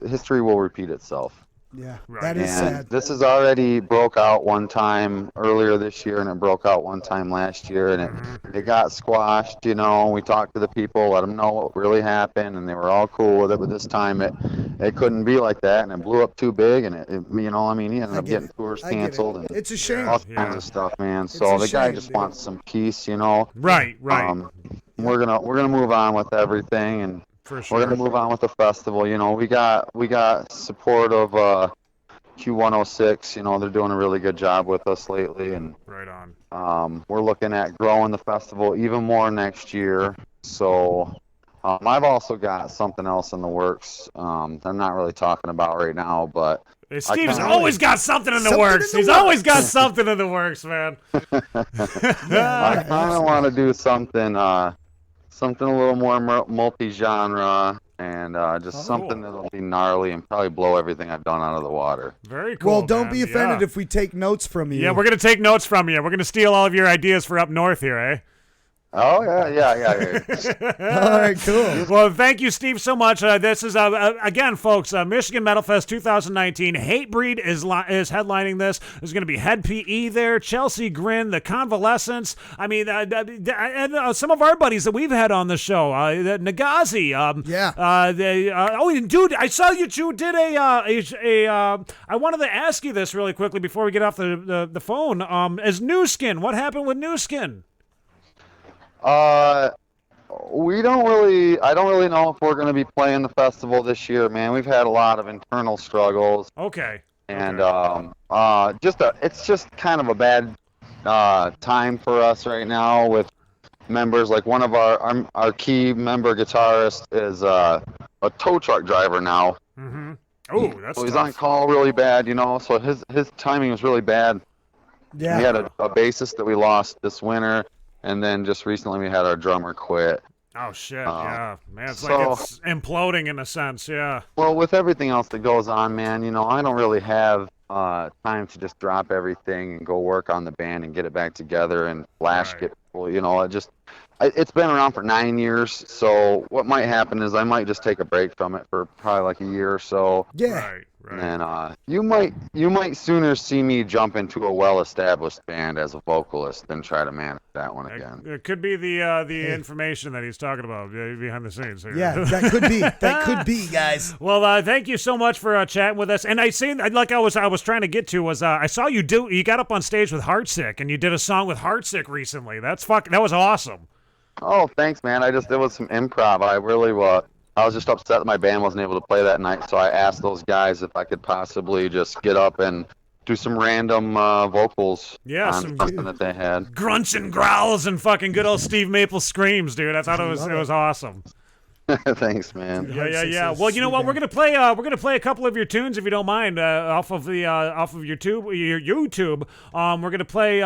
history will repeat itself. Yeah, Right. that is And sad. this has already broke out one time earlier this year, and it broke out one time last year, and it got squashed. You know, we talked to the people, let them know what really happened, and they were all cool with it. But this time, it couldn't be like that, and it blew up too big, and you know, I mean, he ended up getting tours canceled, and It's a shame. all kinds of stuff, man. It's So a the guy shame, just dude. wants some peace, you know. Right. We're gonna move on with everything, and For sure. we're gonna move on with the festival. You know, we got support of Q106. You know, they're doing a really good job with us lately, and right on. We're looking at growing the festival even more next year. So I've also got something else in the works. I'm not really talking about right now, but Steve's always got something in the works. He's always got something in the works, man. I kind of want to do something a little more multi-genre, and just something that'll be gnarly and probably blow everything I've done out of the water. Very cool. Well, don't man. be offended if we take notes from you. Yeah, we're gonna take notes from you. We're gonna steal all of your ideas for up north here, eh? Oh, yeah. All right, cool. Well, thank you, Steve, so much. This is, again, folks, Michigan Metal Fest 2019. Hatebreed is headlining this. There's going to be Head PE there, Chelsea Grin, The Convalescence. I mean, and some of our buddies that we've had on the show, Nagazi. Dude, I saw you two did I wanted to ask you this really quickly before we get off the phone. Is Nuskin, what happened with Nuskin? I don't really know if we're going to be playing the festival this year, man. We've had a lot of internal struggles. Okay. And it's just kind of a bad time for us right now with members. Like one of our key member guitarist is a tow truck driver now. Mm-hmm. Oh, that's so he's tough. on call really bad, you know. So his timing was really bad. Yeah. We had a bassist that we lost this winter. And then just recently we had our drummer quit. Oh, shit, yeah. Man, it's like it's imploding in a sense, yeah. Well, with everything else that goes on, man, you know, I don't really have time to just drop everything and go work on the band and get it back together and get people, you know, it's been around for 9 years, so what might happen is I might just take a break from it for probably like a year or so. Yeah. Right. And you might sooner see me jump into a well-established band as a vocalist than try to manage that one again. It could be the information that he's talking about behind the scenes here. Yeah, that could be. That could be, guys. Well, thank you so much for chatting with us. And I was trying to get to was I saw you got up on stage with Heartsick and you did a song with Heartsick recently. That was awesome. Oh, thanks, man. It was some improv. I was just upset that my band wasn't able to play that night, so I asked those guys if I could possibly just get up and do some random vocals on something that they had. Grunts and growls and fucking good old Steve Maple screams, dude. I thought it was awesome. Thanks, man. Yeah. Well, you know what? We're gonna play a couple of your tunes if you don't mind off of your YouTube. We're gonna play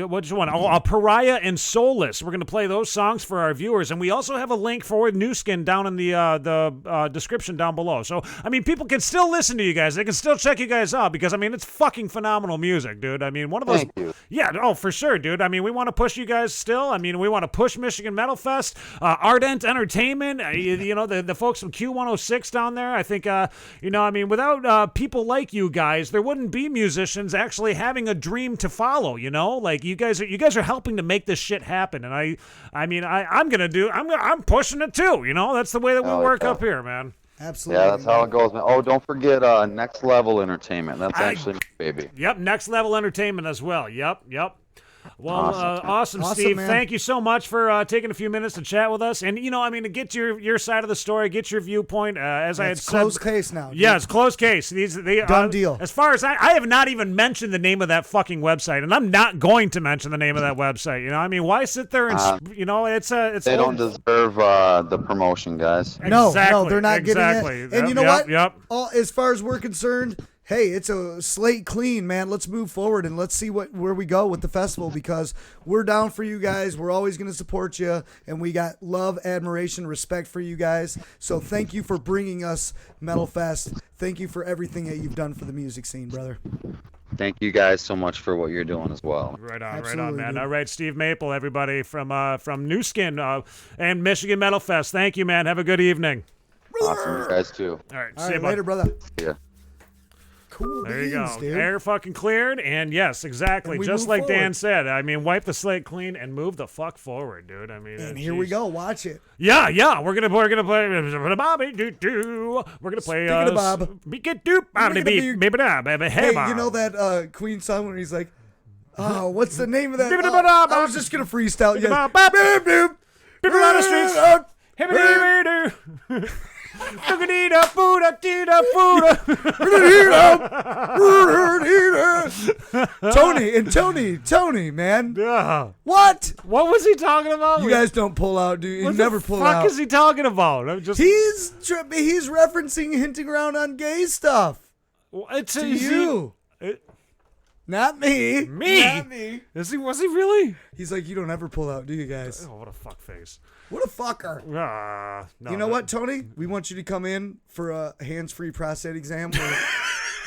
which one? Pariah and Soulless. We're gonna play those songs for our viewers, and we also have a link for Nuskin down in the description down below. So I mean, people can still listen to you guys. They can still check you guys out because I mean, it's fucking phenomenal music, dude. I mean, one of those. Thank you. Yeah. Oh, for sure, dude. I mean, we want to push you guys still. I mean, we want to push Michigan Metal Fest, Ardent Entertainment, you know, the folks from Q106 down there. I think, you know, I mean, without people like you guys, there wouldn't be musicians actually having a dream to follow, you know? Like, you guys are helping to make this shit happen. And I'm pushing it too, you know? That's the way that we work up here, man. Absolutely. Yeah, that's how it goes, man. Oh, don't forget Next Level Entertainment. That's actually my baby. Yep, Next Level Entertainment as well. Yep. Well, awesome, Steve. Man. Thank you so much for taking a few minutes to chat with us. And, you know, I mean, to get your side of the story, get your viewpoint, as I had said. It's closed case now. Yeah, it's closed case. Done deal. As far as I have not even mentioned the name of that fucking website, and I'm not going to mention the name of that website. You know, I mean, why sit there and, you know, it's They don't deserve the promotion, guys. No, they're not getting it. And you know what? Yep. As far as we're concerned, hey, it's a slate clean, man. Let's move forward and let's see where we go with the festival because we're down for you guys. We're always going to support you, and we got love, admiration, respect for you guys. So thank you for bringing us Metal Fest. Thank you for everything that you've done for the music scene, brother. Thank you guys so much for what you're doing as well. Right on, Absolutely, man. dude. All right, Steve Maple, everybody from Nuskin and Michigan Metal Fest. Thank you, man. Have a good evening. Awesome, you guys too. All right, All see you, right, bud. later, brother. Yeah. Cool There you beans, go. dude. Air fucking cleared, and yes, exactly. And we Just move like Dan forward. said. I mean, wipe the slate clean and move the fuck forward, dude. I mean, And here we go. Watch it. Yeah. We're gonna play Bobby Doo Doo. We're gonna play Speaking of Bob. Beat Get Doop Bobby Beep Baby Da Baby Hey, Bob. you know that Queen song when he's like, oh, what's the name of that? Bibbidi-bidi-bidi. I was just gonna freestyle. Bibbidi-bidi-bidi. Yes. Boop, boop. People on the streets. Hibbidi-bidi-doo. Tony, man. Yeah. What? What was he talking about? You guys don't pull out, dude. You What never the pull fuck out. is he talking about? I'm just. He's referencing, hinting around on gay stuff. It's to you. Not me. Me? Not me. Was he really? He's like, you don't ever pull out, do you guys? Oh, what a fuck face. What a fucker. No, You know what, Tony? We want you to come in for a hands-free prostate exam.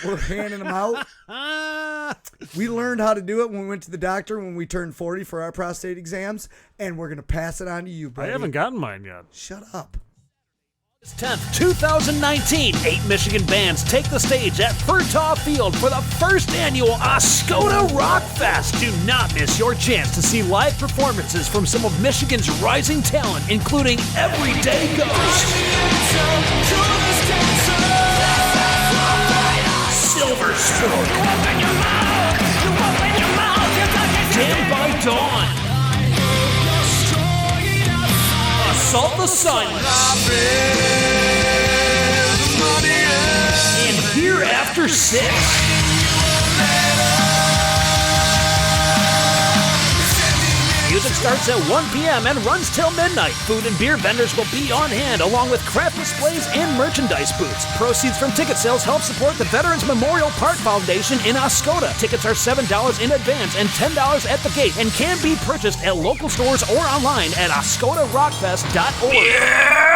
We're handing them out. We learned how to do it when we went to the doctor when we turned 40 for our prostate exams, and we're going to pass it on to you, buddy. I haven't gotten mine yet. Shut up. 10th, 2019, 8 Michigan bands take the stage at Furtaw Field for the first annual Oscoda Rock Fest. Do not miss your chance to see live performances from some of Michigan's rising talent, including Everyday Ghost, Silver Sport, Damned by Dawn, Assault the Silence, and Here After 6. Music starts at 1 p.m. and runs till midnight. Food and beer vendors will be on hand, along with craft displays and merchandise booths. Proceeds from ticket sales help support the Veterans Memorial Park Foundation in Oscoda. Tickets are $7 in advance and $10 at the gate, and can be purchased at local stores or online at oscodarockfest.org. Yeah!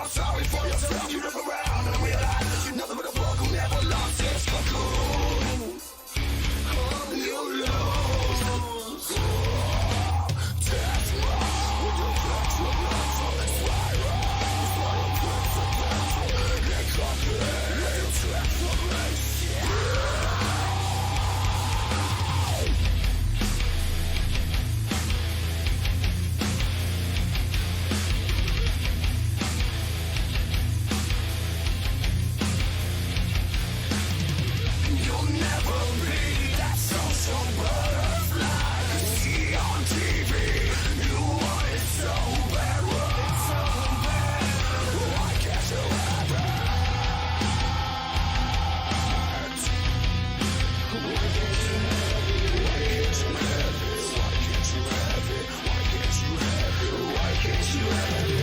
sorry for yourself. You look around and realize that you're nothing but a bug who never lost its cocoon. You lose. Death row. With your flesh, your blood from the spiral. Fire purification. It comes in transformation. You'll never be that social butterfly you see on TV. You want it so bad, why can't you have it? Why can't you have it? Why can't you have it? Why can't you have it? Why can't you have it? Why can't you have it?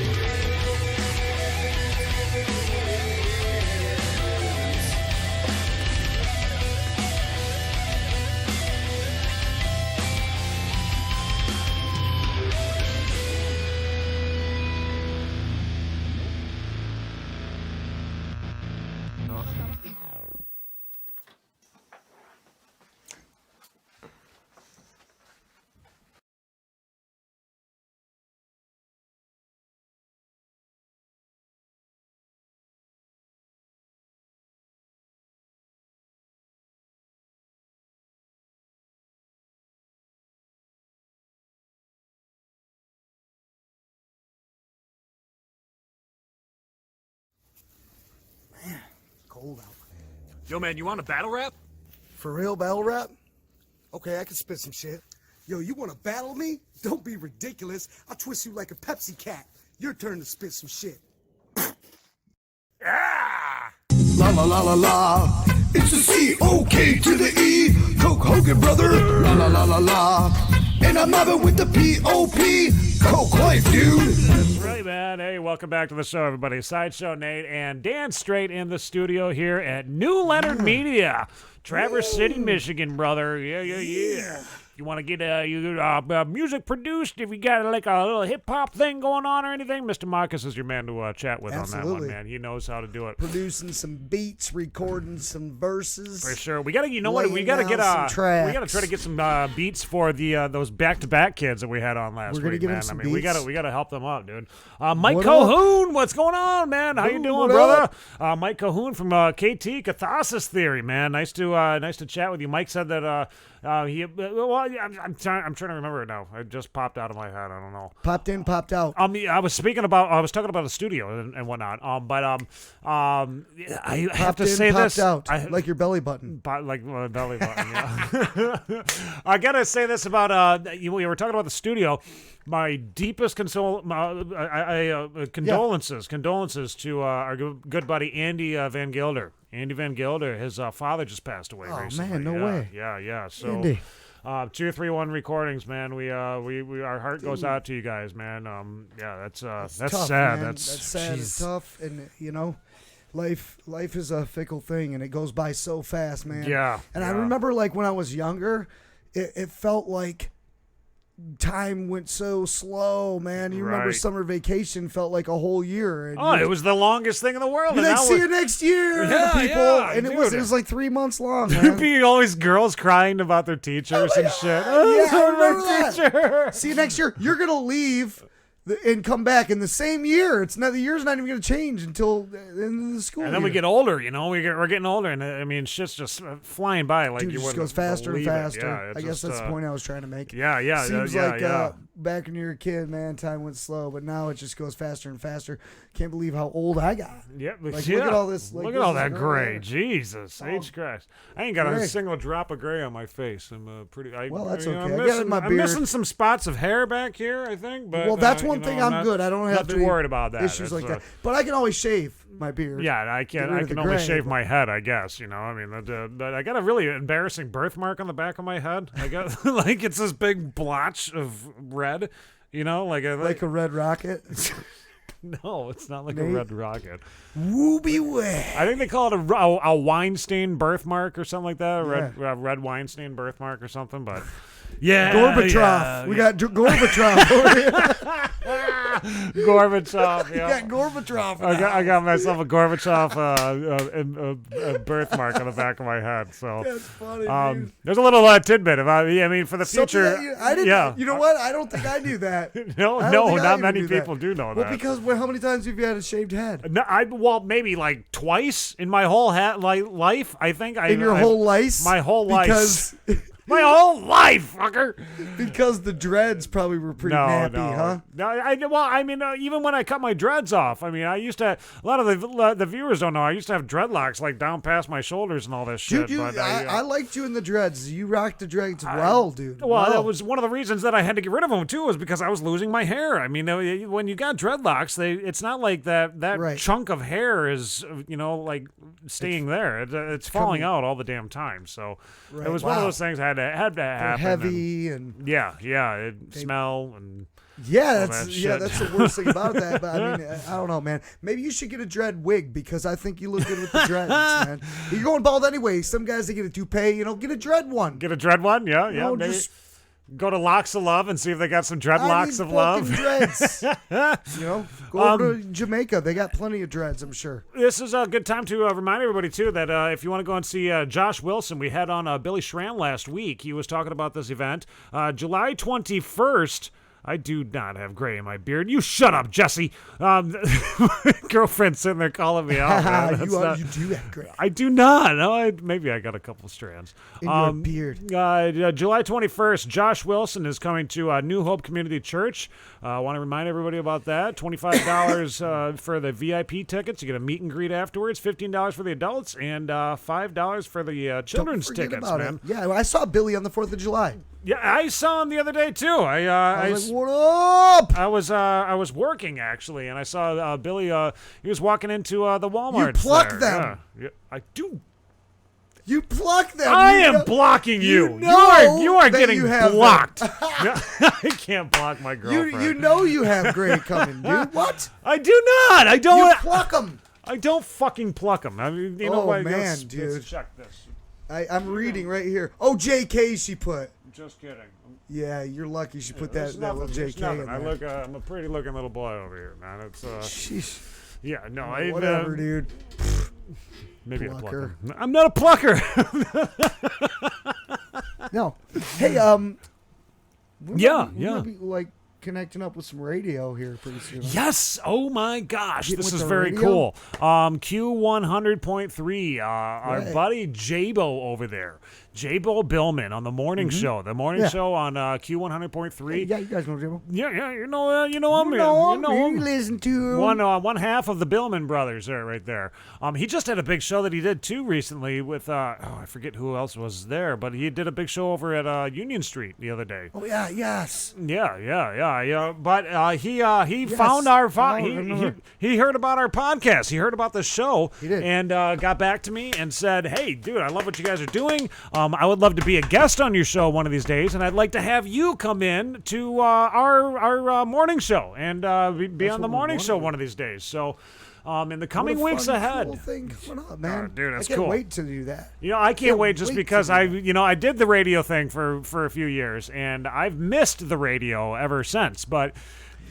Cold out. Yo, man, you want a battle rap? For real, battle rap? Okay, I can spit some shit. Yo, you want to battle me? Don't be ridiculous. I'll twist you like a Pepsi cat. Your turn to spit some shit. La la la la la. It's the C-O-K to the E. Coke Hogan, brother. La la la la la. And I'm mobbing with the P-O-P. Coke life, dude. That's right, man. Hey, welcome back to the show, everybody. Sideshow Nate and Dan Straight in the studio here at New Leonard Media. Traverse City, Michigan, brother. Yeah. You want to get music produced? If you got like a little hip-hop thing going on or anything, Mr. Marcus is your man to chat with on that one, man. He knows how to do it. Producing some beats, recording some verses. For sure. We gotta, you know what? We gotta get we gotta try to get some beats for the those back-to-back kids that we had on last week, man. I mean, we gotta help them out, dude. Mike Cahoon, what's going on, man? How you doing, brother? Mike Cahoon from KT Catharsis Theory, man. Nice to chat with you. Mike said that I'm trying to remember it now. It just popped out of my head. I don't know. Popped in, popped out. I was talking about the studio and whatnot. I have to say this. Out, like your belly button. Like my belly button. Yeah. I gotta say this about we were talking about the studio. My deepest condolences to our good buddy Andy Van Gilder. Andy Van Gilder, his father just passed away recently. Oh man, no way. Yeah. So, Andy. 231 Recordings, man. We our heart goes out to you guys, man. That's tough, sad. Man. That's sad. It's tough, and you know, life is a fickle thing, and it goes by so fast, man. Yeah. And I remember, like when I was younger, it felt like time went so slow, man. You remember summer vacation felt like a whole year. And it was the longest thing in the world. You're like, see you next year, people. And it was like 3 months long, man. There'd be always girls crying about their teachers and shit. Yeah, I remember that. See you next year. You're gonna leave and come back in the same year. The year's not even going to change until the end of the school year. And then we get older, you know. We're getting older, and I mean, shit's just flying by like you wouldn't. It just goes faster and faster. Yeah, I guess that's the point I was trying to make. Yeah. Seems like back when you were a kid, man, time went slow, but now it just goes faster and faster. Can't believe how old I got. Yep. Look at all this. Look at all that gray. Jesus, H Christ. I ain't got a single drop of gray on my face. I'm pretty. Well, that's okay. I'm missing some spots of hair back here, I think. But that's one thing I'm good. I don't have to be worried about that. Issues like that. But I can always shave my beard. Yeah, I can only shave my head, I guess. You know, I mean, I got a really embarrassing birthmark on the back of my head. I got like it's this big blotch of red. You know, like a red rocket. No, it's not like a red rocket. Wooby way. I think they call it a Weinstein birthmark or something like that. A red Weinstein birthmark or something. But Yeah, Gorbachev. yeah, We got Gorbachev over here. Gorbachev. You Yeah. got Gorbachev. I got myself a Gorbachev a birthmark on the back of my head. So That's funny, dude. there's a little tidbit about. I mean, for the future. I didn't. Yeah. You know what? I don't think I knew that. No, not many people do know that. Well, because how many times have you had a shaved head? No, maybe like twice in my whole life. I think In your whole life? My whole life. Because my whole life, fucker. Because the dreads probably were pretty nappy, huh? No, even when I cut my dreads off, I mean, I used to. A lot of the viewers don't know. I used to have dreadlocks like down past my shoulders and all this shit. Dude, I liked you in the dreads. You rocked the dreads well, dude. Well, that was one of the reasons that I had to get rid of them too, was because I was losing my hair. I mean, when you got dreadlocks, it's not like that chunk of hair is like staying there. It's falling out all the damn time. So it was one of those things had to happen. They're heavy and it smell and. Yeah, that's the worst thing about that. But I mean, I don't know, man. Maybe you should get a dread wig because I think you look good with the dreads, man. You're going bald anyway. Some guys, they get a toupee, get a dread one. Get a dread one? Yeah. Maybe just go to Locks of Love and see if they got some dreadlocks of love. Dreads. Go over to Jamaica. They got plenty of dreads, I'm sure. This is a good time to remind everybody, too, that if you want to go and see Josh Wilson, we had on Billy Schramm last week. He was talking about this event. July 21st. I do not have gray in my beard. You shut up, Jesse. Girlfriend's sitting there calling me out. You do have gray. I do not. No, maybe I got a couple strands. In your beard. July 21st, Josh Wilson is coming to New Hope Community Church. I want to remind everybody about that. $25 for the VIP tickets. You get a meet and greet afterwards. $15 for the adults and $5 for the children's tickets, man. Yeah, I saw Billy on the 4th of July. Yeah, I saw him the other day too. I was like, what up? I was working actually, and I saw Billy. He was walking into the Walmart. You pluck them. Yeah, I do. You pluck them. I am blocking you. You are getting blocked. I can't block my girlfriend. You know you have gray coming, dude. What? I do not. I don't. You pluck them. I don't fucking pluck them. I mean, you know what? Man, dude. Let's check this. I'm reading right here. Oh, JK she put. Just kidding. Yeah, you're lucky she put that little JK in there. I'm a pretty looking little boy over here, man. It's Sheesh. Yeah, no, whatever, dude. Maybe a plucker. I'm not a plucker. No. Hey, yeah. We'll be like connecting up with some radio here pretty soon. Yes. Oh my gosh, this is the very radio? cool. Q100.3. Our buddy Jabo over there. Jabo Billman on the morning show. The morning show on Q100.3. Yeah, you guys know Jabo. Yeah, you know him. You know him. Listen to him. One half of the Billman brothers there, right there. He just had a big show that he did too recently with I forget who else was there, but he did a big show over at Union Street the other day. Oh yeah, yes. Yeah. But he found our he heard about our podcast. He heard about the show. He did. And got back to me and said, "Hey, dude, I love what you guys are doing. I would love to be a guest on your show one of these days, and I'd like to have you come in to our morning show and be on the morning show one of these days." So, in the coming weeks ahead, cool thing coming up, man. Dude, that's I can't cool. wait to do that. I can't wait just because I did the radio thing for a few years, and I've missed the radio ever since. But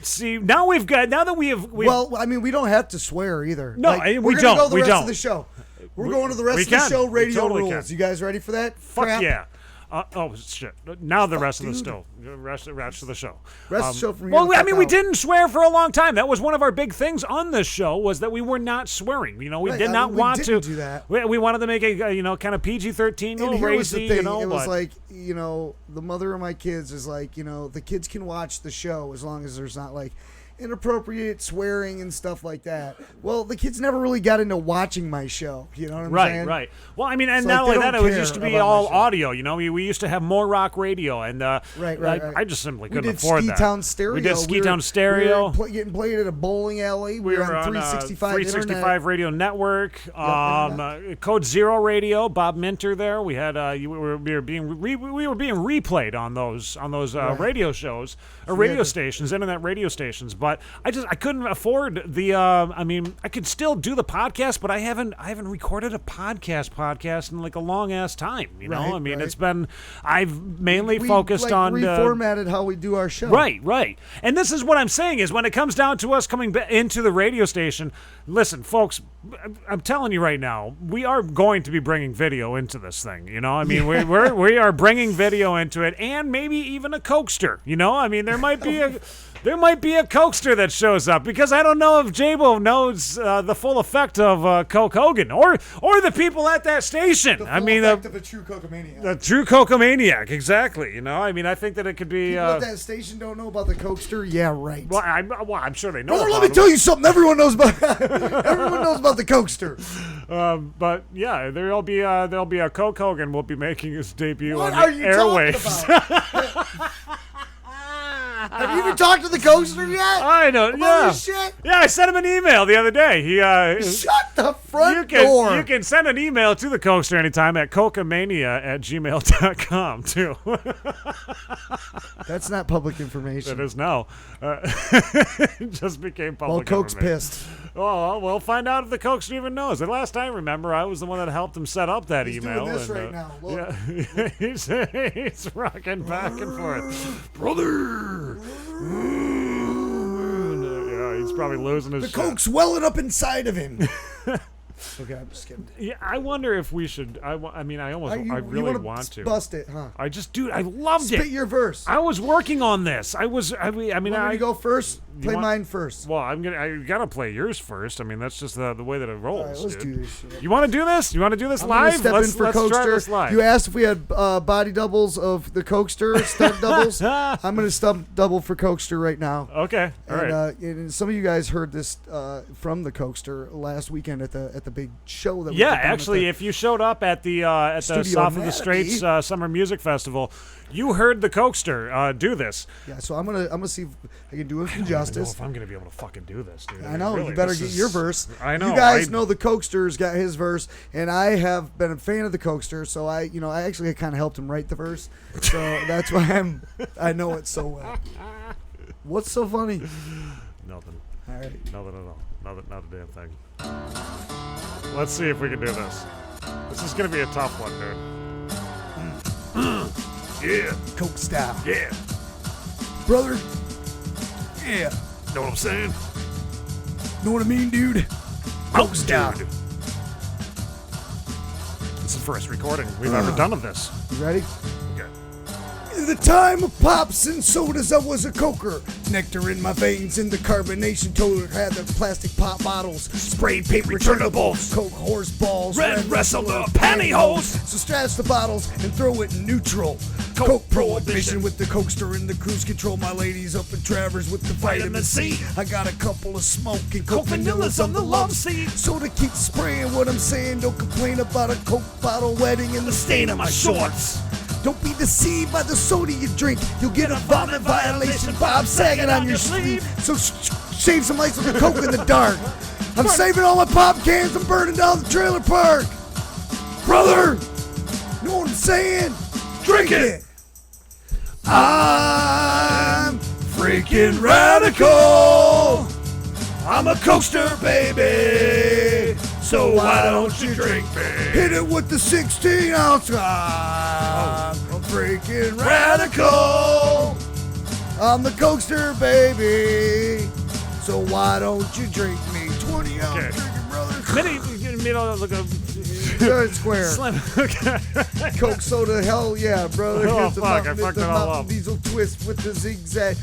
see, now that we have. Well, I mean, we don't have to swear either. No, we don't. Go the we rest don't. Of the show. We're going to the rest of can. the show. We Radio totally rules. can. You guys ready for that? Fuck crap? yeah. Oh shit! Now the rest of the show. Rest of the show. Rest of the show from well, I mean, we didn't swear for a long time. That was one of our big things on this show was that we were not swearing. We did not want to do that. We wanted to make a kind of PG-13, little racy. It was like the mother of my kids is like the kids can watch the show as long as there's not like inappropriate swearing and stuff like that. Well, the kids never really got into watching my show. You know what I'm saying? Right. Well, I mean, and So, not like, only they that, don't it used to care be about all my show. audio. We used to have more rock radio, and Right. I just simply We couldn't did afford Ski that. Town Stereo. We did Ski Town We Stereo. were getting played at a bowling alley. We were on 365 365 Internet. Radio Network, Code Zero Radio. Bob Minter there. We had we were being replayed on those radio shows or radio stations, internet radio stations. but I couldn't afford the. I mean, I could still do the podcast, but I haven't recorded a podcast in like a long ass time. You know, I mean, it's been. I've mainly focused on reformatted how we do our show. Right. And this is what I'm saying is when it comes down to us coming into the radio station. Listen, folks, I'm telling you right now, we are going to be bringing video into this thing. You know, I mean, we are bringing video into it, and maybe even a coaster. You know, I mean, there might be a coaster that shows up because I don't know if Jabo knows the full effect of Coke Hogan or the people at that station. The full effect of a true Cocomaniac. The true Cocomaniac, exactly. You know, I mean, I think that it could be. People at that station don't know about the coaster. Yeah, right. Well, I'm sure they know. Brother, let me tell you something. Everyone knows about the coaster. But yeah, there'll be a Coke Hogan will be making his debut What on are the you airwaves. Have you even talked to the coaster yet? I know. About this shit? Yeah, I sent him an email the other day. He shut the front door. You can send an email to the coaster anytime at cocamania@gmail.com too. That's not public information. It is now. It just became public. Well, Coke's information. pissed. Oh, we'll find out if the coaster even knows. The last I remember, I was the one that helped him set up that email. He's doing this right now. Look. Yeah, he's rocking back and forth, brother. Yeah, he's probably losing his. The Coke's welling up inside of him. Okay, I'm just kidding. Yeah, I wonder if we should. I really want to bust it, huh? I loved it. Spit your verse. I was working on this. I mean, you want me to go first? Play mine first. Well, I gotta play yours first. I mean, that's just the way that it rolls. All right, let's do this shit. You want to do this? You want to do this I'm live? Let's step in for try Cokester. this live. You asked if we had body doubles of the Cokester, stunt doubles. I'm gonna stunt double for Cokester right now. Okay, all right. And some of you guys heard this from the Cokester last weekend at the big show that. Yeah, actually, if you showed up at the South of the Straits Summer Music Festival, you heard the Cokester do this. Yeah, so I'm gonna see if I can do it some justice. I don't know if I'm gonna be able to fucking do this, dude. I know, really, you better get your verse. I know. You guys know the Cokester's got his verse, and I have been a fan of the Cokester, so I actually kind of helped him write the verse, so that's why I know it so well. What's so funny? Nothing. All right. Nothing at all. Not a damn thing. Let's see if we can do this. This is gonna be a tough one, dude. Yeah. Coke style. Yeah. Brother. Yeah. Know what I'm saying? Know what I mean, dude? Coke style. Dude. It's the first recording we've ever done of this. You ready? Okay. In the time of pops and sodas, I was a coker. Nectar in my veins, and the carbonation total had the plastic pop bottles, sprayed paper returnables, Coke horse balls, Red wrestler pantyhose. So strash the bottles and throw it in neutral. Coke prohibition with the Cokester and the cruise control. My ladies up in Travers with the vitamin C. I got a couple of smoking Coke vanillas on the love seat. So to keep spraying what I'm saying, don't complain about a Coke bottle wetting in the stain of my shorts. Don't be deceived by the soda you drink. You'll get a vomit violation, Bob sagging on your sleeve. So shave some lights with the Coke in the dark. I'm saving all my pop cans. I'm burning down the trailer park. Brother, you know what I'm saying? Drink it. I'm freaking radical. I'm a Cokester, baby. So why don't you drink me? Hit it with the 16 ounce. I'm freaking radical. I'm the Cokester, baby. So why don't you drink me? 20 ounce drinking, brother. Third square. Coke soda, hell yeah, brother. Oh, Here's the fuck, I Mountain, fucked the it all Mountain up. Diesel twist with the zigzag.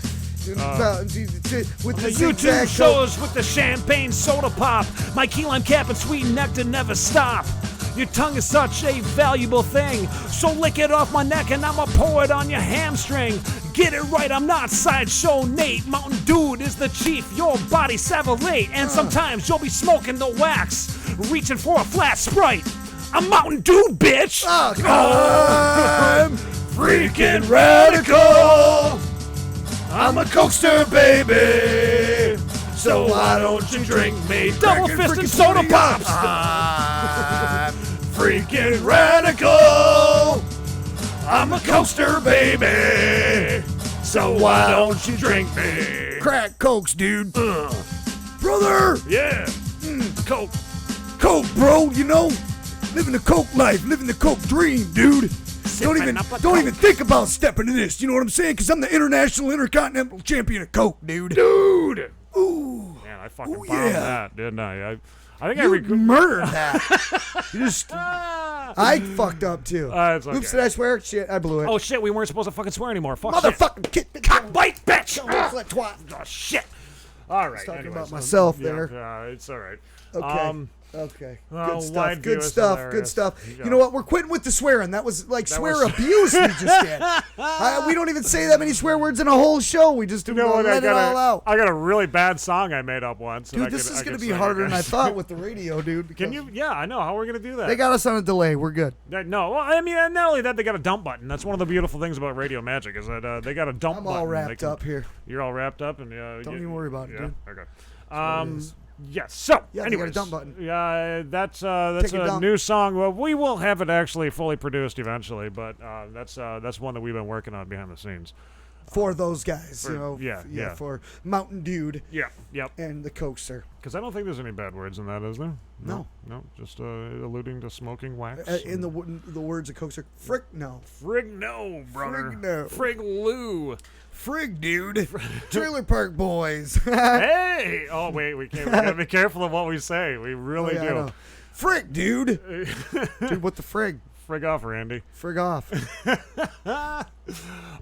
With The the YouTube zigzag shows with the champagne soda pop. My key lime cap and sweet nectar never stop. Your tongue is such a valuable thing, so lick it off my neck and I'ma pour it on your hamstring. Get it right, I'm not Sideshow Nate. Mountain Dude is the chief, your body Savalate. And sometimes you'll be smoking the wax, reaching for a flat Sprite. I'm Mountain Dude, bitch! I'm freaking radical. I'm a Cokester, baby. So why don't you drink me? Double fisted soda pops! I'm freaking radical. I'm a Cokester, baby. So why don't you drink me? Crack cokes, dude. Brother. Yeah. Coke. Coke, bro. You know, living the Coke life, living the Coke dream, dude. Don't even think about stepping to this. You know what I'm saying? Because I'm the international intercontinental champion of Coke, dude. Dude. Ooh. Man, I fucking bombed that, didn't I? I think You murdered that. You just. I fucked up too. It's okay. Oops, did I swear? Shit, I blew it. Oh shit, we weren't supposed to fucking swear anymore. Fuck Motherfucking kid. Cockbite bitch. Twat. Oh shit. All right. Talking anyways, about myself there. It's all right. Okay. Okay. Oh, Good stuff. wide view Good is stuff. hilarious. Good stuff. You You know what? We're quitting with the swearing. That was like swear abuse we just did. We don't even say that many swear words in a whole show. We just do let it all out. I got a really bad song I made up once. Dude, this is going to be harder than I thought with the radio, dude. Can you? Yeah, I know. How are we going to do that? They got us on a delay. We're good. No, well, I mean, not only that, they got a dump button. That's one of the beautiful things about Radio Magic is that they got a dump button. I'm all wrapped up here. You're all wrapped up, and don't even worry about it, dude. Okay. Yes. So, yeah, anyways, they got a dump button. Yeah, that's a new song. Well, we will have it actually fully produced eventually, but that's one that we've been working on behind the scenes. For those guys, Yeah. For Mountain Dude. Yeah. Yep. And the Coaster. Because I don't think there's any bad words in that, is there? No. Just alluding to smoking wax. In the words of Coaster, frick no. Frig no, brother. Frig no. Frig Lou. Frig, dude. Trailer Park Boys. Hey! Oh, wait, we gotta be careful of what we say. We really do. Frig, dude. Dude, what the frig? Frig off, Randy. Frig off.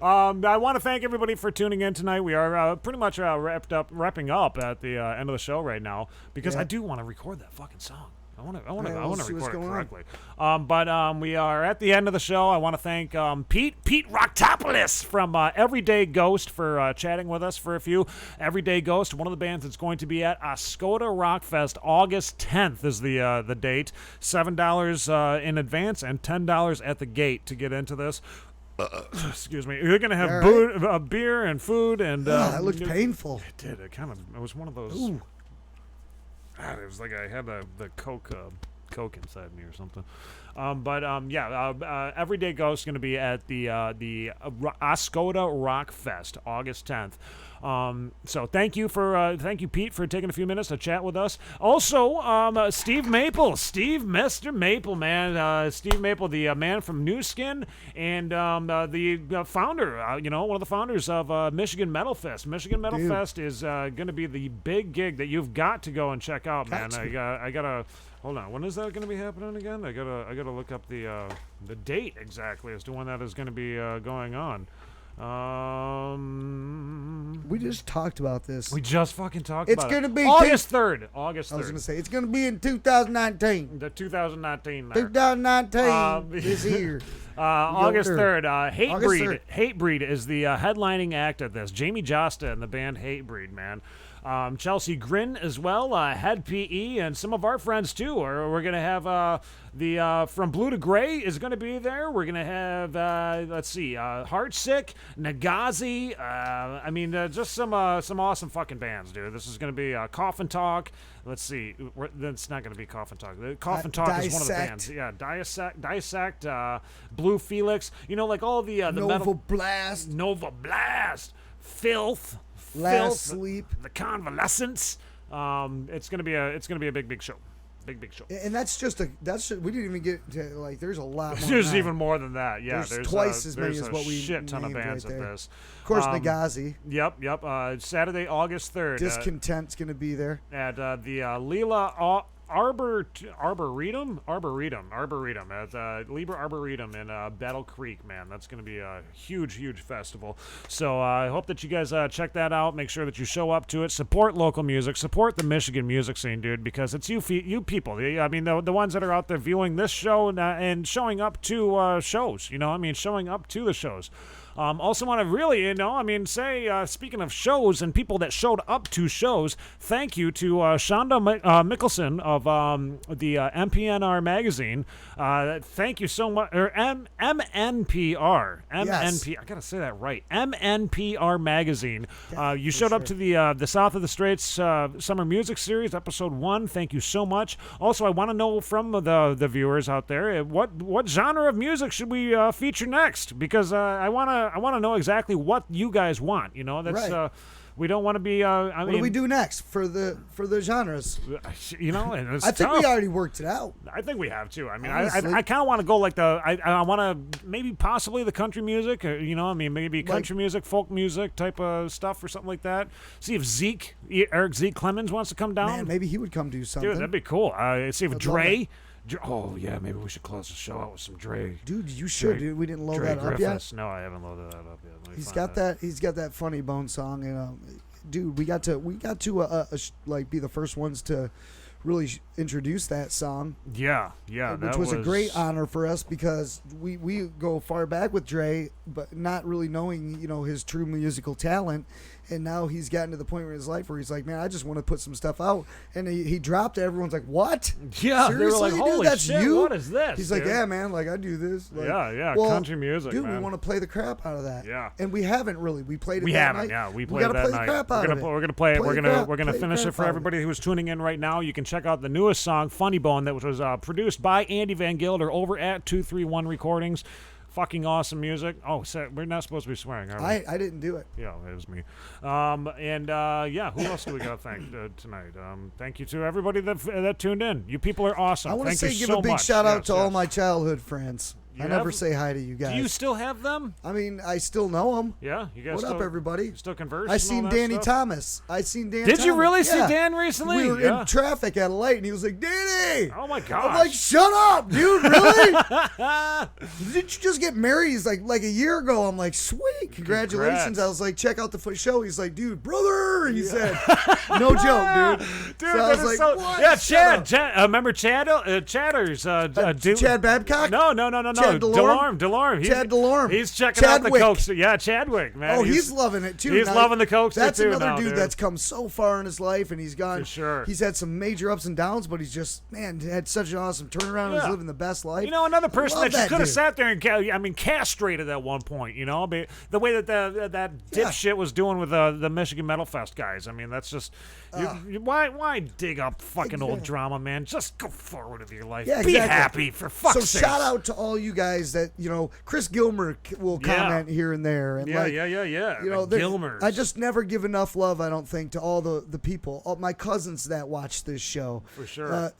I want to thank everybody for tuning in tonight. We are pretty much wrapping up at the end of the show right now because I do want to record that fucking song. I want to record it correctly. But we are at the end of the show. I want to thank Pete Rocktopoulos from Everyday Ghost for chatting with us for a few. Everyday Ghost, one of the bands that's going to be at Oscoda Rock Fest August 10th is the date. $7 in advance and $10 at the gate to get into this. Excuse me. You're gonna have beer and food and. That looked painful. It did. It was one of those. Ooh. It was like I had the Coke inside me or something. Everyday Ghost is going to be at the Oscoda Rock Fest, August 10th. So thank you, Pete, for taking a few minutes to chat with us. Also, Steve Maple, Mr. Maple, man, Steve Maple, the man from Nuskin, and the founder, one of the founders of Michigan Metal Fest. Michigan Metal Fest is going to be the big gig that you've got to go and check out, man. I gotta. Hold on, when is that going to be happening again? I gotta look up the date exactly as to when that is going to be going on. We just talked about this. We just fucking talked about it. It's going to be August 3rd. August 3rd. I was going to say, it's going to be in 2019. The 2019. 2019 this year. August 3rd. Hatebreed. Hatebreed is the headlining act at this. Jamie Josta and the band Hatebreed, man. Chelsea Grin as well, Head PE, and some of our friends too. We're going to have the From Blue to Gray is going to be there. We're going to have, Heartsick, Nagazi. Just some awesome fucking bands, dude. This is going to be Coffin Talk. Let's see. That's not going to be Coffin Talk. Coffin Talk is one of the bands. Yeah, Dissect, Blue Felix. Like all the Nova metal. Blast. Filth. Last Sleep, the Convalescence. It's gonna be a big show. Big show. And that's we didn't even get to, there's a lot more. There's even more than that. Yeah, there's twice as many as what we shit ton of bands right at there. this. Of course, Nagazi. Yep. Saturday, August 3rd. Discontent's gonna be there At the Leela Arboretum at Liber Arboretum in Battle Creek, man. That's going to be a huge festival. So I hope that you guys check that out. Make sure that you show up to it. Support local music. Support the Michigan music scene, dude, because it's you people. I mean, the ones that are out there viewing this show and showing up to shows. Showing up to the shows. Also want to really, say, speaking of shows and people that showed up to shows, thank you to Shonda Mickelson of the MPNR magazine. Thank you so much. Or MNPR. Yes. I got to say that right. MNPR magazine. You showed up to the South of the Straits Summer Music Series, episode 1. Thank you so much. Also, I want to know from the viewers out there, what genre of music should we feature next? Because I want to wanna know exactly what you guys want. You know, that's Right. we don't want to be. I What mean, do we do next for the genres? You know, and it's I think tough. we already worked it out. I think we have too. I mean, Honestly. I kind of want to go like I want to maybe possibly the country music. You know, I mean, maybe country music, folk music type of stuff or something like that. See if Eric Zeke Clemens wants to come down. Man, maybe he would come do something. Dude, that'd be cool. See if I'd love Dre. Oh yeah, maybe we should close the show out with some Dre. Dude, you should. Dude, we didn't load Dre that up Griffiths. yet. No, I haven't loaded that up yet. Let me He's find got that. He's got that Funny Bone song, and dude, we got to like be the first ones to really introduce that song. Yeah, which was a great honor for us because we go far back with Dre, but not really knowing his true musical talent. And now he's gotten to the point in his life where he's like, man, I just want to put some stuff out. And he dropped it. Everyone's like, what? Yeah, seriously, they were like, holy dude, that's shit, you? what is this? He's like, dude? yeah, man, like I do this. Like, Yeah, well, country music, dude. man. We want to play the crap out of that. Yeah, and we haven't really. We played it. We that haven't. night. Yeah, we played gotta that play night. The crap out of it. We're gonna play it. We're gonna play the finish it crap for out of everybody who's tuning in right now. You can check out the newest song, "Funny Bone," that was produced by Andy Van Gilder over at 231 Recordings. Fucking awesome music. Oh, we're not supposed to be swearing, are we? I didn't do it. Yeah, it was me. Who else do we got to thank tonight? Thank you to everybody that tuned in. You people are awesome. I want to Thank say you give so a big much. shout out Yes, to all yes. my childhood friends. You I never have- say hi to you guys. Do you still have them? I mean, I still know them. Yeah, you guys. What still, up, everybody? Still converse. I and seen all that Danny stuff? Thomas. I seen Dan. Did you Thomas. really see Yeah. Dan recently? We were Yeah. in traffic at a light, and he was like, "Danny." Oh my gosh. I'm like, "Shut up, dude! Really? Did you just get married?" He's like a year ago. I'm like, "Sweet, congratulations!" Congrats. I was like, "Check out the show." He's like, "Dude, brother," he said, "No joke, dude." Dude, so I that was is like, so. "What? Yeah, Shut Chad. up." Remember Chatters? Chad Babcock? No. Chad Delorme. Chad Delorme. He's checking out the Chadwick. Cokes. Yeah, Chadwick, man. Oh, he's loving it too. He's Now, loving the Cokes That's too another now, dude that's come so far in his life, and he's gone. For sure. He's had some major ups and downs, but he's just had such an awesome turnaround. Yeah. He's living the best life. You know, another person Love that you could have dude. sat there and castrated at one point. You know, the way that that dipshit was doing with the Michigan Metal Fest guys. I mean, that's just why dig up fucking old drama, man? Just go forward with your life. Yeah, Be exactly. happy for fuck's sake. So shout out to all you guys that Chris Gilmer will comment here and there, and Yeah. You know, The Gilmers. I just never give enough love, I don't think, to all the people, all my cousins that watch this show. For sure.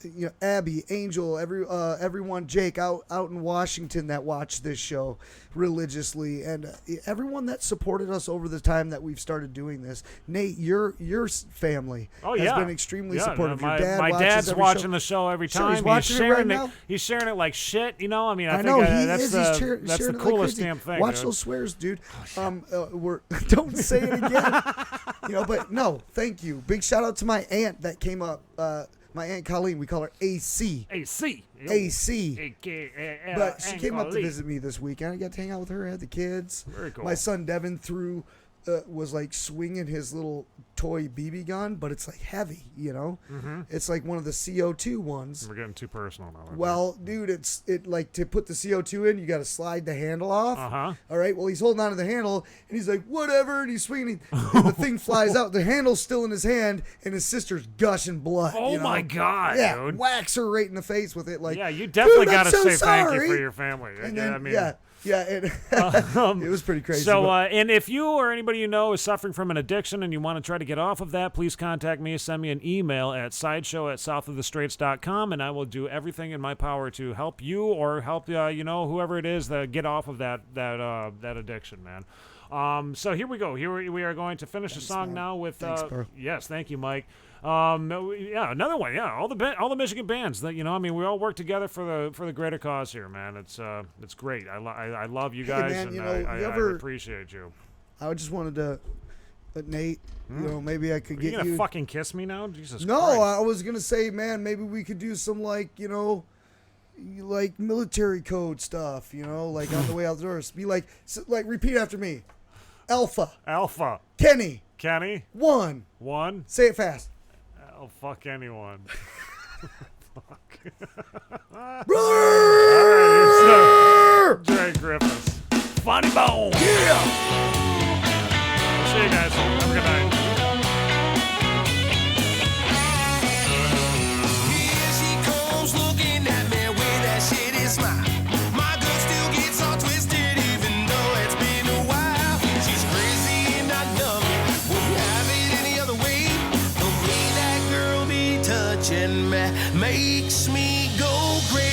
Abby, Angel, everyone, Jake out in Washington that watch this show religiously, and everyone that supported us over the time that we've started doing this. Nate, your family has been extremely supportive. My Your dad dad's every watching show. the show every Sure, time. he's watching it sharing right now? He's sharing it like shit. You know, I mean, I think know he that's is. the He's that's sharing the it like coolest crazy. damn thing. Watch dude. those swears, dude. We're don't say it again. But no, thank you. Big shout out to my aunt that came up. My aunt Colleen, we call her AC. AC. But she came up to visit me this weekend. I got to hang out with her. I had the kids. Very cool. My son Devin was like swinging his little toy BB gun, but it's like heavy, Mm-hmm. It's like one of the CO2 ones. We're getting too personal now. aren't we? Well, dude, it like to put the CO2 in, you got to slide the handle off. Uh-huh. All right. Well, he's holding on to the handle, and he's like, whatever, and he's swinging, and the thing flies out. The handle's still in his hand, and his sister's gushing blood. Oh my God, yeah, dude. whacks her right in the face with it. Like, yeah, you definitely got to say thank you for your family. And Yeah, then, I mean, it was pretty crazy. So, but- and if you or anybody you know is suffering from an addiction and you want to try to get off of that, please contact me. Send me an email at sideshow@southofthestraits.com, and I will do everything in my power to help you or help whoever it is that get off of that addiction, man. So here we go. Here we are going to finish the song now with. Thanks, bro. Yes, thank you, Mike. Another one. Yeah, all the Michigan bands that we all work together for the greater cause here, man. It's great. I love you guys, man, and I appreciate you. I just wanted to, Nate, maybe I could Are you get gonna you. fucking kiss me now? Jesus No, Christ. I was gonna say, man, maybe we could do some like military code stuff, like on the way outdoors. Be like repeat after me. Alpha. Kenny. 1. Say it fast. Oh, fuck anyone. Fuck. Brother! Dre Griffiths. Funny Bone. Yeah. See you guys. Have a good night. Here she comes looking at me with that shitty smile. My girl still gets all twisted even though it's been a while. touching me makes me go crazy.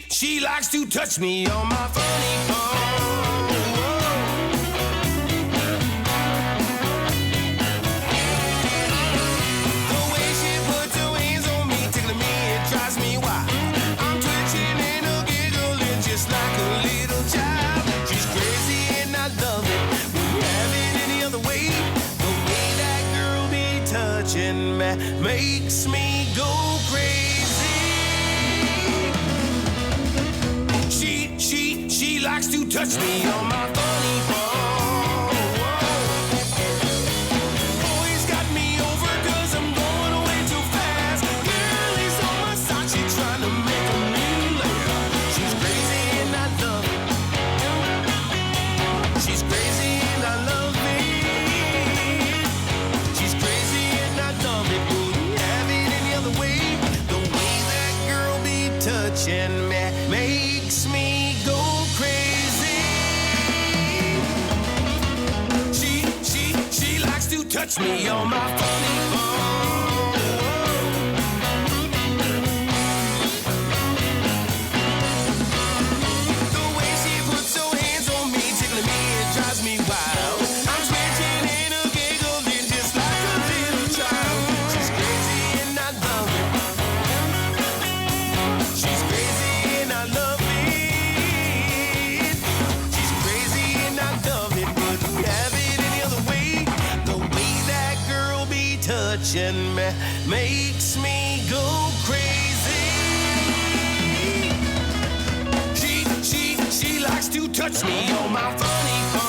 She likes to touch me on my funny bone. The way she puts her hands on me, tickling me, it drives me wild. I'm twitching and a giggling just like a little child. She's crazy and I love it. Wouldn't have it any other way. The way that girl be touching me makes me go crazy. She likes to touch me on my funny bone. Boy's got me over 'cause I'm going away too fast. Girl, he's on my side, she trying to make a new laugh. She's crazy and I love it. She's crazy and I love it. She's crazy and I love it. Wouldn't have it any other way. The way that girl be touching me makes me go crazy. She likes to touch me on my funny bone. The way she puts her hands on me, tickling me, it drives me wild. I'm twitching and a giggling just like a little child. She's crazy and I love it. She's crazy and I love it. She's crazy and I love it. Wouldn't have it any other way. The way that girl be touching me makes me go crazy. She likes to touch me on my funny bone.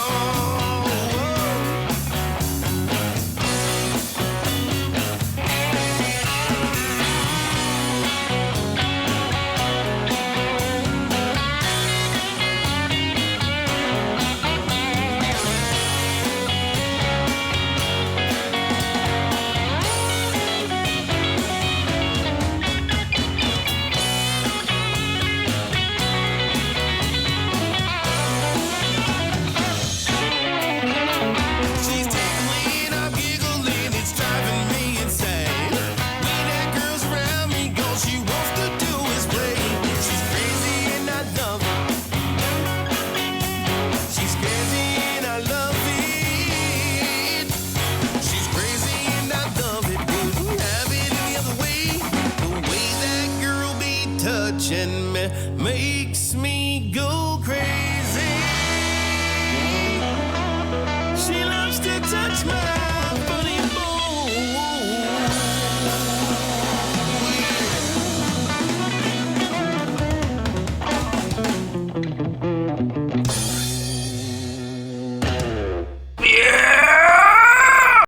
She's tickling, I'm giggling, it's driving me insane. When that girl's around me, all she wants to do is play. She's crazy and I love it. She's crazy and I love it. She's crazy and I love it. Wouldn't have it any other way. The way that girl be touching me makes me go